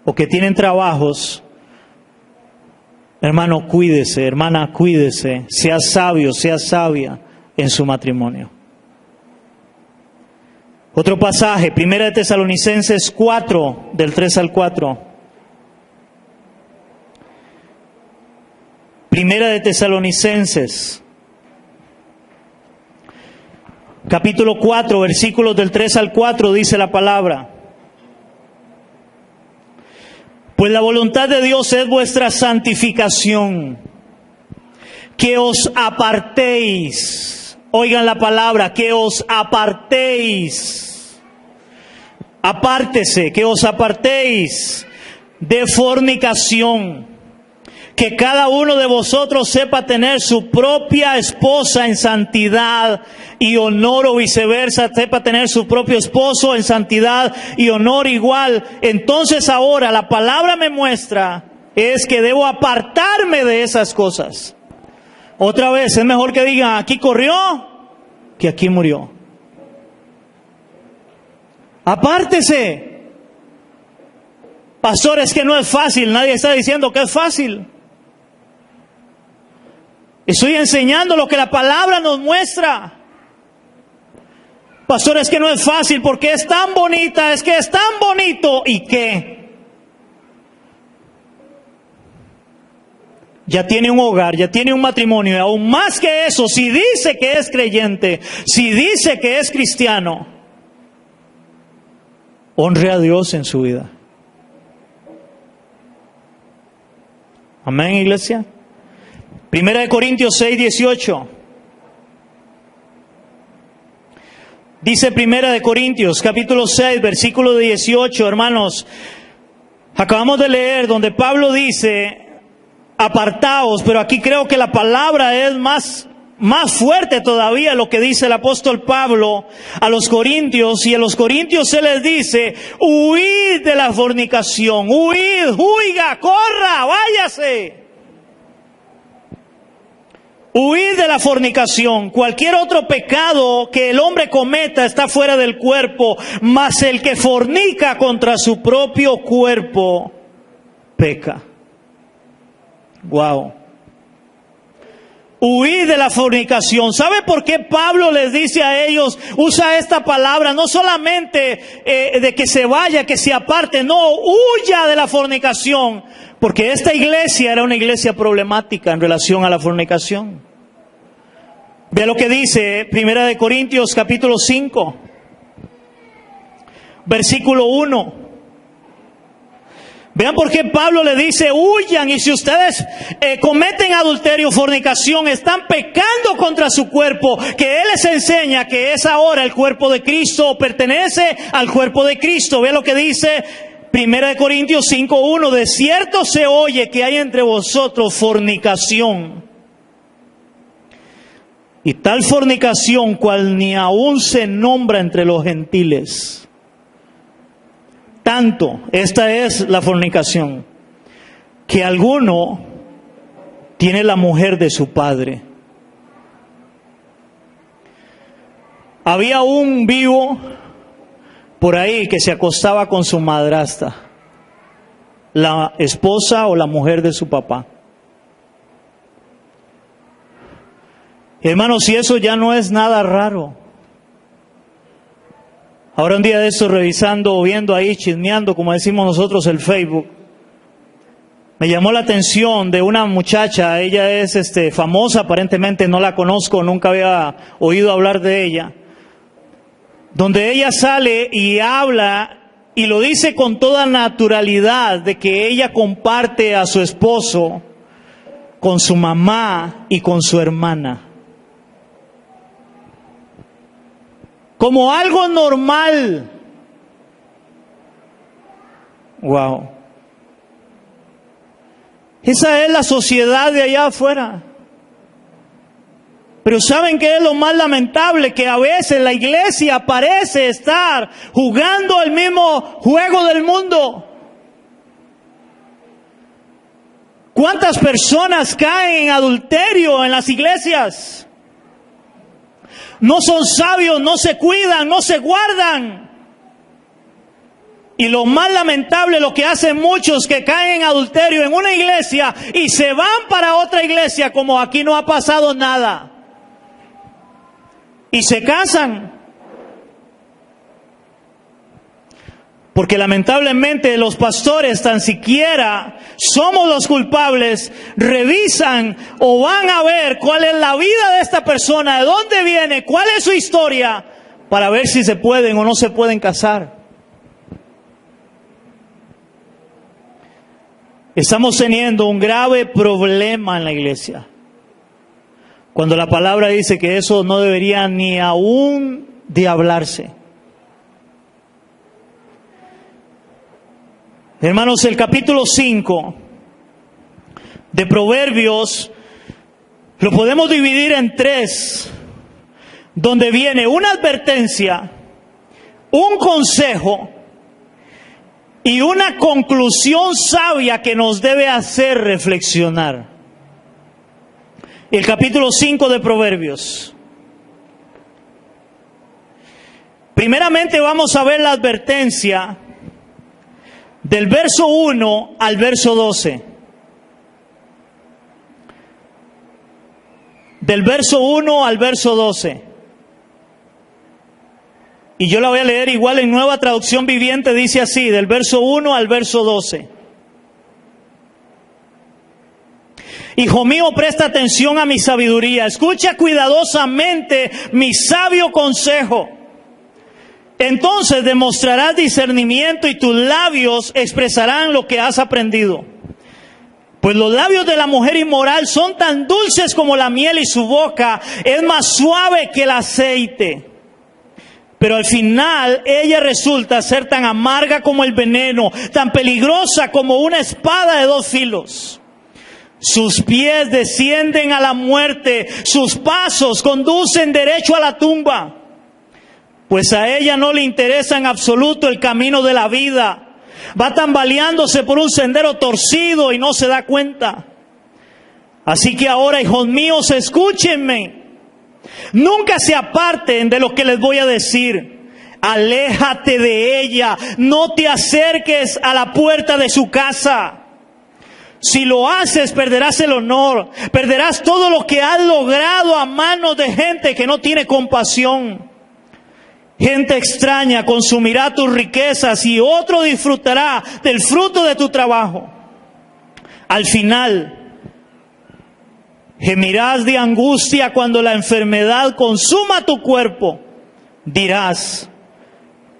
o que tienen trabajos, hermano, cuídese, hermana, cuídese, sea sabio, sea sabia en su matrimonio. Otro pasaje, 1 Tesalonicenses 4, del 3 al 4. 1 Tesalonicenses, capítulo 4, versículos del 3 al 4, dice la palabra: pues la voluntad de Dios es vuestra santificación, que os apartéis. Oigan la palabra, que os apartéis. Apártese, que os apartéis de fornicación. que cada uno de vosotros sepa tener su propia esposa en santidad y honor, o viceversa, sepa tener su propio esposo en santidad y honor igual. Entonces ahora la palabra me muestra es que debo apartarme de esas cosas. Otra vez, es mejor que digan aquí corrió que aquí murió. Apártese. Pastor, es que no es fácil. Nadie está diciendo que es fácil. Estoy enseñando lo que la palabra nos muestra. Pastor, es que no es fácil porque es tan bonita, es que es tan bonito. ¿Y qué? Ya tiene un hogar, ya tiene un matrimonio, y aún más que eso, si dice que es creyente, si dice que es cristiano, honre a Dios en su vida. Amén, iglesia. 1 Corintios 6:18. Dice 1 Corintios capítulo 6, versículo 18, hermanos. Acabamos de leer donde Pablo dice, apartaos, pero aquí creo que la palabra es más fuerte todavía lo que dice el apóstol Pablo a los corintios, y a los corintios se les dice, huid de la fornicación, huid, huiga, corra, váyase. Huid de la fornicación. Cualquier otro pecado que el hombre cometa está fuera del cuerpo, mas el que fornica contra su propio cuerpo peca. Wow. Huid de la fornicación. ¿Sabe por qué Pablo les dice a ellos, usa esta palabra, no solamente de que se vaya, que se aparte, no, huya de la fornicación? Porque esta iglesia era una iglesia problemática en relación a la fornicación. Ve lo que dice 1 Corintios capítulo 5, versículo 1. Vean por qué Pablo le dice, huyan, y si ustedes cometen adulterio, fornicación, están pecando contra su cuerpo, que Él les enseña que es ahora el cuerpo de Cristo, o pertenece al cuerpo de Cristo. Vean lo que dice 1 Corintios 5:1, de cierto se oye que hay entre vosotros fornicación, y tal fornicación cual ni aún se nombra entre los gentiles. Tanto, esta es la fornicación, que alguno tiene la mujer de su padre. Había un vivo por ahí que se acostaba con su madrastra, la esposa o la mujer de su papá. Hermanos, si eso ya no es nada raro. Ahora un día de esto, revisando o viendo ahí, chismeando, como decimos nosotros, el Facebook, me llamó la atención de una muchacha. Ella es famosa, aparentemente no la conozco, nunca había oído hablar de ella. Donde ella sale y habla y lo dice con toda naturalidad de que ella comparte a su esposo con su mamá y con su hermana. Como algo normal. Wow. Esa es la sociedad de allá afuera. Pero ¿saben qué es lo más lamentable? Que a veces la iglesia parece estar jugando el mismo juego del mundo. ¿Cuántas personas caen en adulterio en las iglesias? No son sabios, no se cuidan, no se guardan. Y lo más lamentable, lo que hacen muchos que caen en adulterio en una iglesia y se van para otra iglesia como aquí no ha pasado nada. Y se casan. Porque lamentablemente los pastores tan siquiera somos los culpables, revisan o van a ver cuál es la vida de esta persona, de dónde viene, cuál es su historia, para ver si se pueden o no se pueden casar. Estamos teniendo un grave problema en la iglesia, cuando la palabra dice que eso no debería ni aún de hablarse. Hermanos, el capítulo 5 de Proverbios lo podemos dividir en tres, donde viene una advertencia, un consejo y una conclusión sabia que nos debe hacer reflexionar. El capítulo 5 de Proverbios. Primeramente vamos a ver la advertencia del verso 1 al verso 12. Del verso 1 al verso 12. Y yo la voy a leer igual en Nueva Traducción Viviente, dice así, del verso 1 al verso 12. Hijo mío, presta atención a mi sabiduría, escucha cuidadosamente mi sabio consejo. Entonces demostrarás discernimiento y tus labios expresarán lo que has aprendido. Pues los labios de la mujer inmoral son tan dulces como la miel y su boca es más suave que el aceite. Pero al final ella resulta ser tan amarga como el veneno, tan peligrosa como una espada de dos filos. Sus pies descienden a la muerte, sus pasos conducen derecho a la tumba. Pues a ella no le interesa en absoluto el camino de la vida. Va tambaleándose por un sendero torcido y no se da cuenta. Así que ahora, hijos míos, escúchenme. Nunca se aparten de lo que les voy a decir. Aléjate de ella. No te acerques a la puerta de su casa. Si lo haces, perderás el honor. Perderás todo lo que has logrado a manos de gente que no tiene compasión. Gente extraña consumirá tus riquezas y otro disfrutará del fruto de tu trabajo. Al final, gemirás de angustia cuando la enfermedad consuma tu cuerpo. Dirás,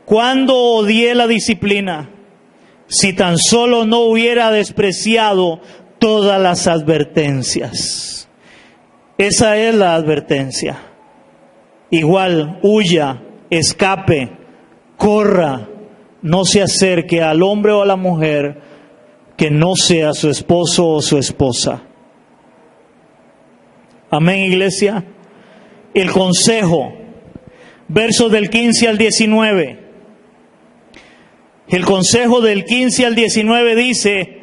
¿cuándo odié la disciplina? Si tan solo no hubiera despreciado todas las advertencias. Esa es la advertencia. Igual, huya, escape, corra, no se acerque al hombre o a la mujer que no sea su esposo o su esposa. Amén, iglesia. El consejo, versos del 15 al 19. El consejo del 15 al 19 dice,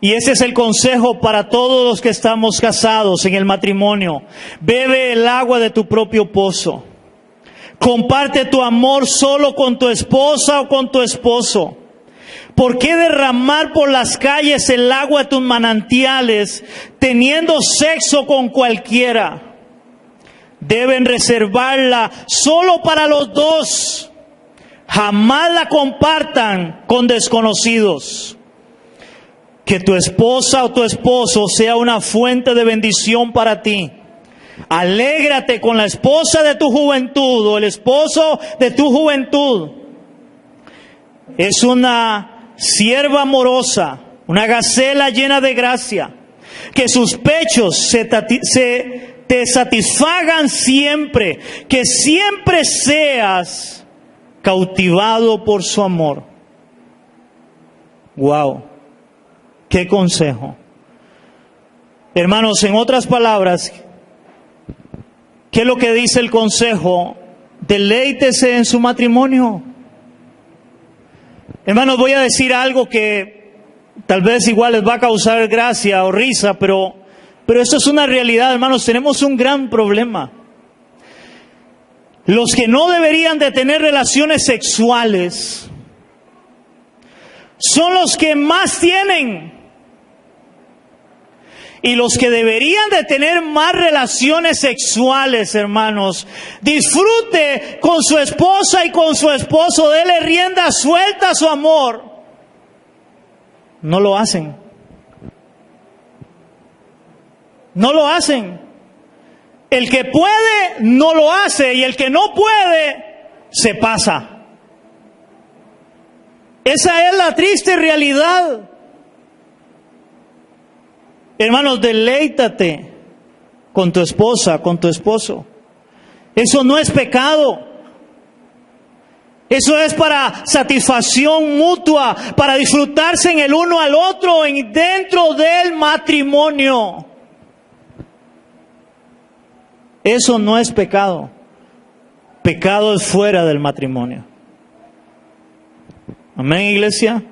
y ese es el consejo para todos los que estamos casados en el matrimonio: bebe el agua de tu propio pozo. Comparte tu amor solo con tu esposa o con tu esposo. ¿Por qué derramar por las calles el agua de tus manantiales, teniendo sexo con cualquiera? Deben reservarla solo para los dos. Jamás la compartan con desconocidos. Que tu esposa o tu esposo sea una fuente de bendición para ti. Alégrate con la esposa de tu juventud o el esposo de tu juventud. Es una sierva amorosa, una gacela llena de gracia. Que sus pechos te satisfagan siempre. Que siempre seas cautivado por su amor. Wow, qué consejo. Hermanos, en otras palabras, ¿qué es lo que dice el consejo? Deleítese en su matrimonio. Hermanos, voy a decir algo que tal vez igual les va a causar gracia o risa, pero esto es una realidad, hermanos. Tenemos un gran problema. Los que no deberían de tener relaciones sexuales son los que más tienen. Y los que deberían de tener más relaciones sexuales, hermanos, disfrute con su esposa y con su esposo, dele rienda suelta a su amor. No lo hacen. No lo hacen. El que puede, no lo hace, y el que no puede, se pasa. Esa es la triste realidad. Hermanos, deleítate con tu esposa, con tu esposo. Eso no es pecado. Eso es para satisfacción mutua, para disfrutarse en el uno al otro dentro del matrimonio. Eso no es pecado. Pecado es fuera del matrimonio. Amén, iglesia.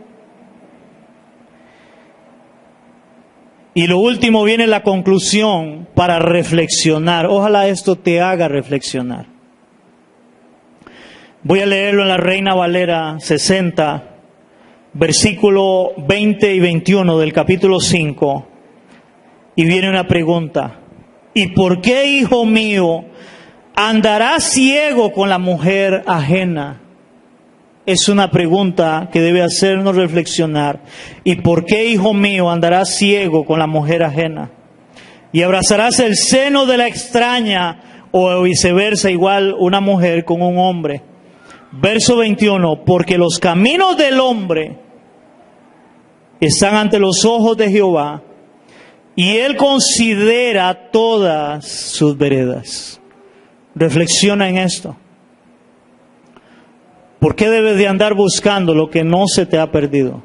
Y lo último viene la conclusión para reflexionar. Ojalá esto te haga reflexionar. Voy a leerlo en la Reina Valera 60, versículo 20 y 21 del capítulo 5. Y viene una pregunta. ¿Y por qué, hijo mío, andarás ciego con la mujer ajena? Es una pregunta que debe hacernos reflexionar. ¿Y por qué, hijo mío, andarás ciego con la mujer ajena? Y abrazarás el seno de la extraña, o viceversa, igual una mujer con un hombre. Verso 21, porque los caminos del hombre están ante los ojos de Jehová, y Él considera todas sus veredas. Reflexiona en esto. ¿Por qué debes de andar buscando lo que no se te ha perdido?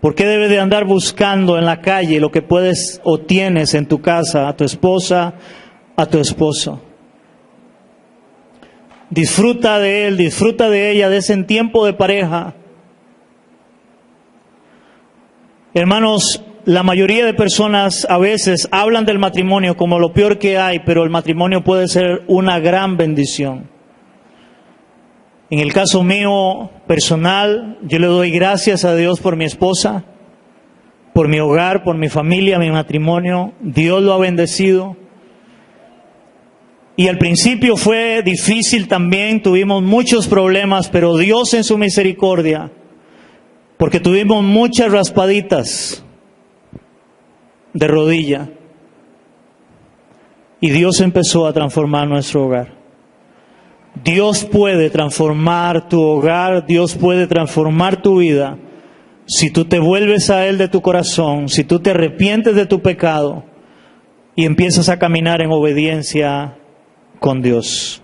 ¿Por qué debes de andar buscando en la calle lo que puedes o tienes en tu casa, a tu esposa, a tu esposo? Disfruta de él, disfruta de ella, de ese tiempo de pareja. Hermanos, la mayoría de personas a veces hablan del matrimonio como lo peor que hay, pero el matrimonio puede ser una gran bendición. En el caso mío personal, yo le doy gracias a Dios por mi esposa, por mi hogar, por mi familia, mi matrimonio. Dios lo ha bendecido. Y al principio fue difícil también, tuvimos muchos problemas, pero Dios en su misericordia, porque tuvimos muchas raspaditas de rodilla, y Dios empezó a transformar nuestro hogar. Dios puede transformar tu hogar, Dios puede transformar tu vida, si tú te vuelves a Él de tu corazón, si tú te arrepientes de tu pecado y empiezas a caminar en obediencia con Dios.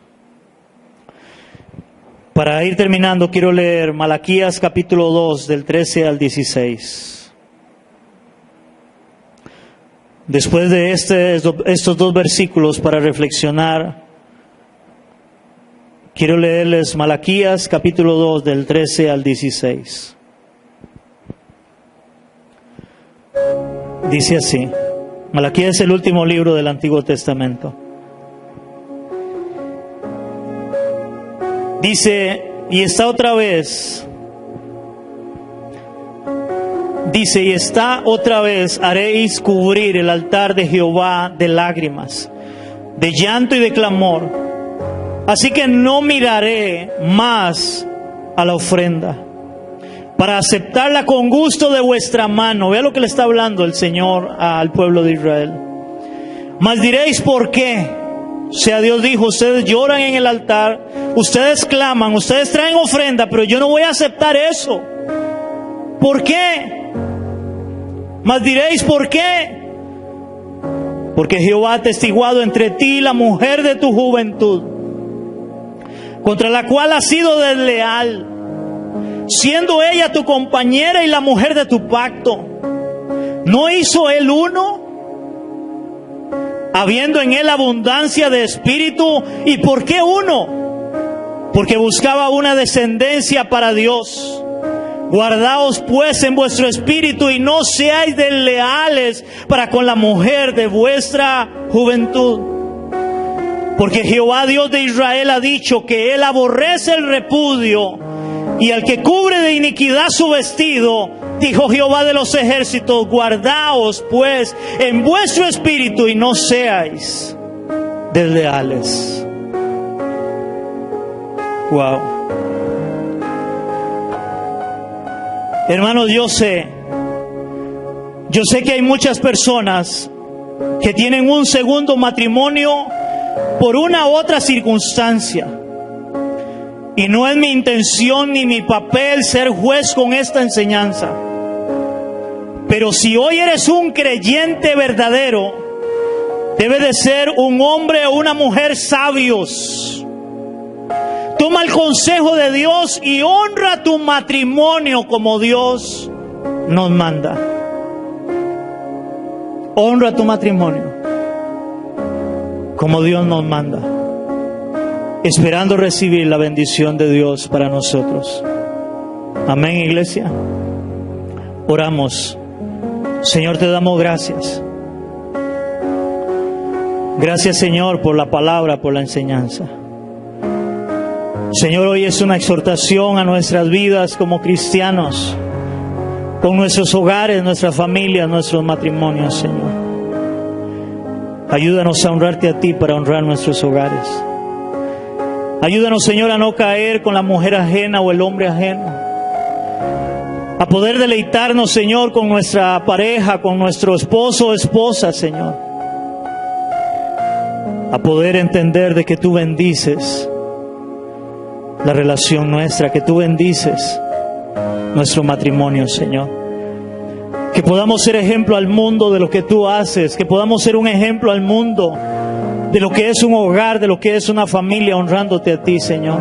Para ir terminando, quiero leer Malaquías capítulo 2, del 13 al 16. Después de estos dos versículos para reflexionar, quiero leerles Malaquías capítulo 2, del 13 al 16. Dice así. Malaquías es el último libro del Antiguo Testamento. Dice, y está otra vez, haréis cubrir el altar de Jehová de lágrimas, de llanto y de clamor. Así que no miraré más a la ofrenda, para aceptarla con gusto de vuestra mano. Vea lo que le está hablando el Señor al pueblo de Israel. Mas diréis, ¿por qué? O sea, Dios dijo, ustedes lloran en el altar, ustedes claman, ustedes traen ofrenda, pero yo no voy a aceptar eso. ¿Por qué? Mas diréis, ¿por qué? Porque Jehová ha atestiguado entre ti y la mujer de tu juventud, contra la cual has sido desleal, siendo ella tu compañera y la mujer de tu pacto. ¿No hizo él uno, habiendo en él abundancia de espíritu? ¿Y por qué uno? Porque buscaba una descendencia para Dios. Guardaos pues en vuestro espíritu y no seáis desleales para con la mujer de vuestra juventud. Porque Jehová Dios de Israel ha dicho que Él aborrece el repudio, y al que cubre de iniquidad su vestido, dijo Jehová de los ejércitos, guardaos pues en vuestro espíritu y no seáis desleales. Wow. Hermanos, yo sé que hay muchas personas que tienen un segundo matrimonio por una u otra circunstancia. Y no es mi intención ni mi papel ser juez con esta enseñanza. Pero si hoy eres un creyente verdadero, debe de ser un hombre o una mujer sabios. Toma el consejo de Dios y honra tu matrimonio como Dios nos manda. Honra tu matrimonio como Dios nos manda, esperando recibir la bendición de Dios para nosotros. Amén, iglesia. Oramos. Señor, te damos gracias. Gracias, Señor, por la palabra, por la enseñanza. Señor, hoy es una exhortación a nuestras vidas como cristianos, con nuestros hogares, nuestras familias, nuestros matrimonios, Señor. Ayúdanos a honrarte a ti para honrar nuestros hogares. Ayúdanos, Señor, a no caer con la mujer ajena o el hombre ajeno. A poder deleitarnos, Señor, con nuestra pareja, con nuestro esposo o esposa, Señor. A poder entender de que tú bendices la relación nuestra, que tú bendices nuestro matrimonio, Señor. Que podamos ser ejemplo al mundo de lo que tú haces, que podamos ser un ejemplo al mundo de lo que es un hogar, de lo que es una familia, honrándote a ti, Señor.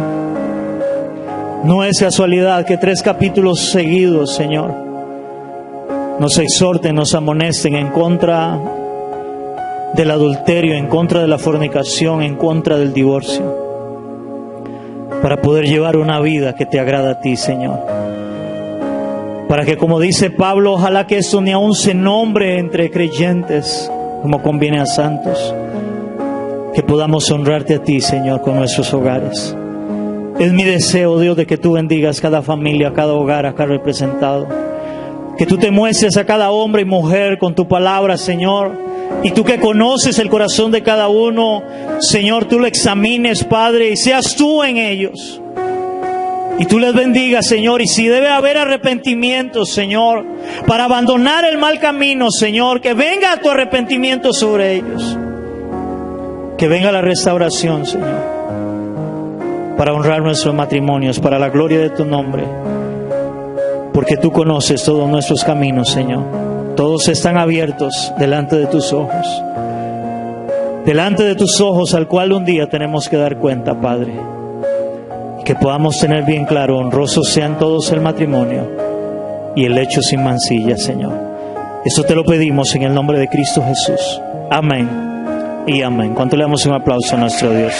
No es casualidad que 3 capítulos seguidos, Señor, nos exhorten, nos amonesten en contra del adulterio, en contra de la fornicación, en contra del divorcio, para poder llevar una vida que te agrada a ti, Señor. Para que, como dice Pablo, ojalá que esto ni aún se nombre entre creyentes, como conviene a santos, que podamos honrarte a ti, Señor, con nuestros hogares. Es mi deseo, Dios, de que tú bendigas cada familia, cada hogar acá representado. Que tú te muestres a cada hombre y mujer con tu palabra, Señor. Y tú que conoces el corazón de cada uno, Señor, tú lo examines, Padre, y seas tú en ellos. Y tú les bendigas, Señor. Y si debe haber arrepentimiento, Señor, para abandonar el mal camino, Señor, que venga tu arrepentimiento sobre ellos. Que venga la restauración, Señor, para honrar nuestros matrimonios, para la gloria de tu nombre. Porque tú conoces todos nuestros caminos, Señor. Todos están abiertos delante de tus ojos. Delante de tus ojos, al cual un día tenemos que dar cuenta, Padre. Y que podamos tener bien claro, honrosos sean todos el matrimonio y el lecho sin mancilla, Señor. Esto te lo pedimos en el nombre de Cristo Jesús. Amén y amén. ¿Cuánto le damos un aplauso a nuestro Dios?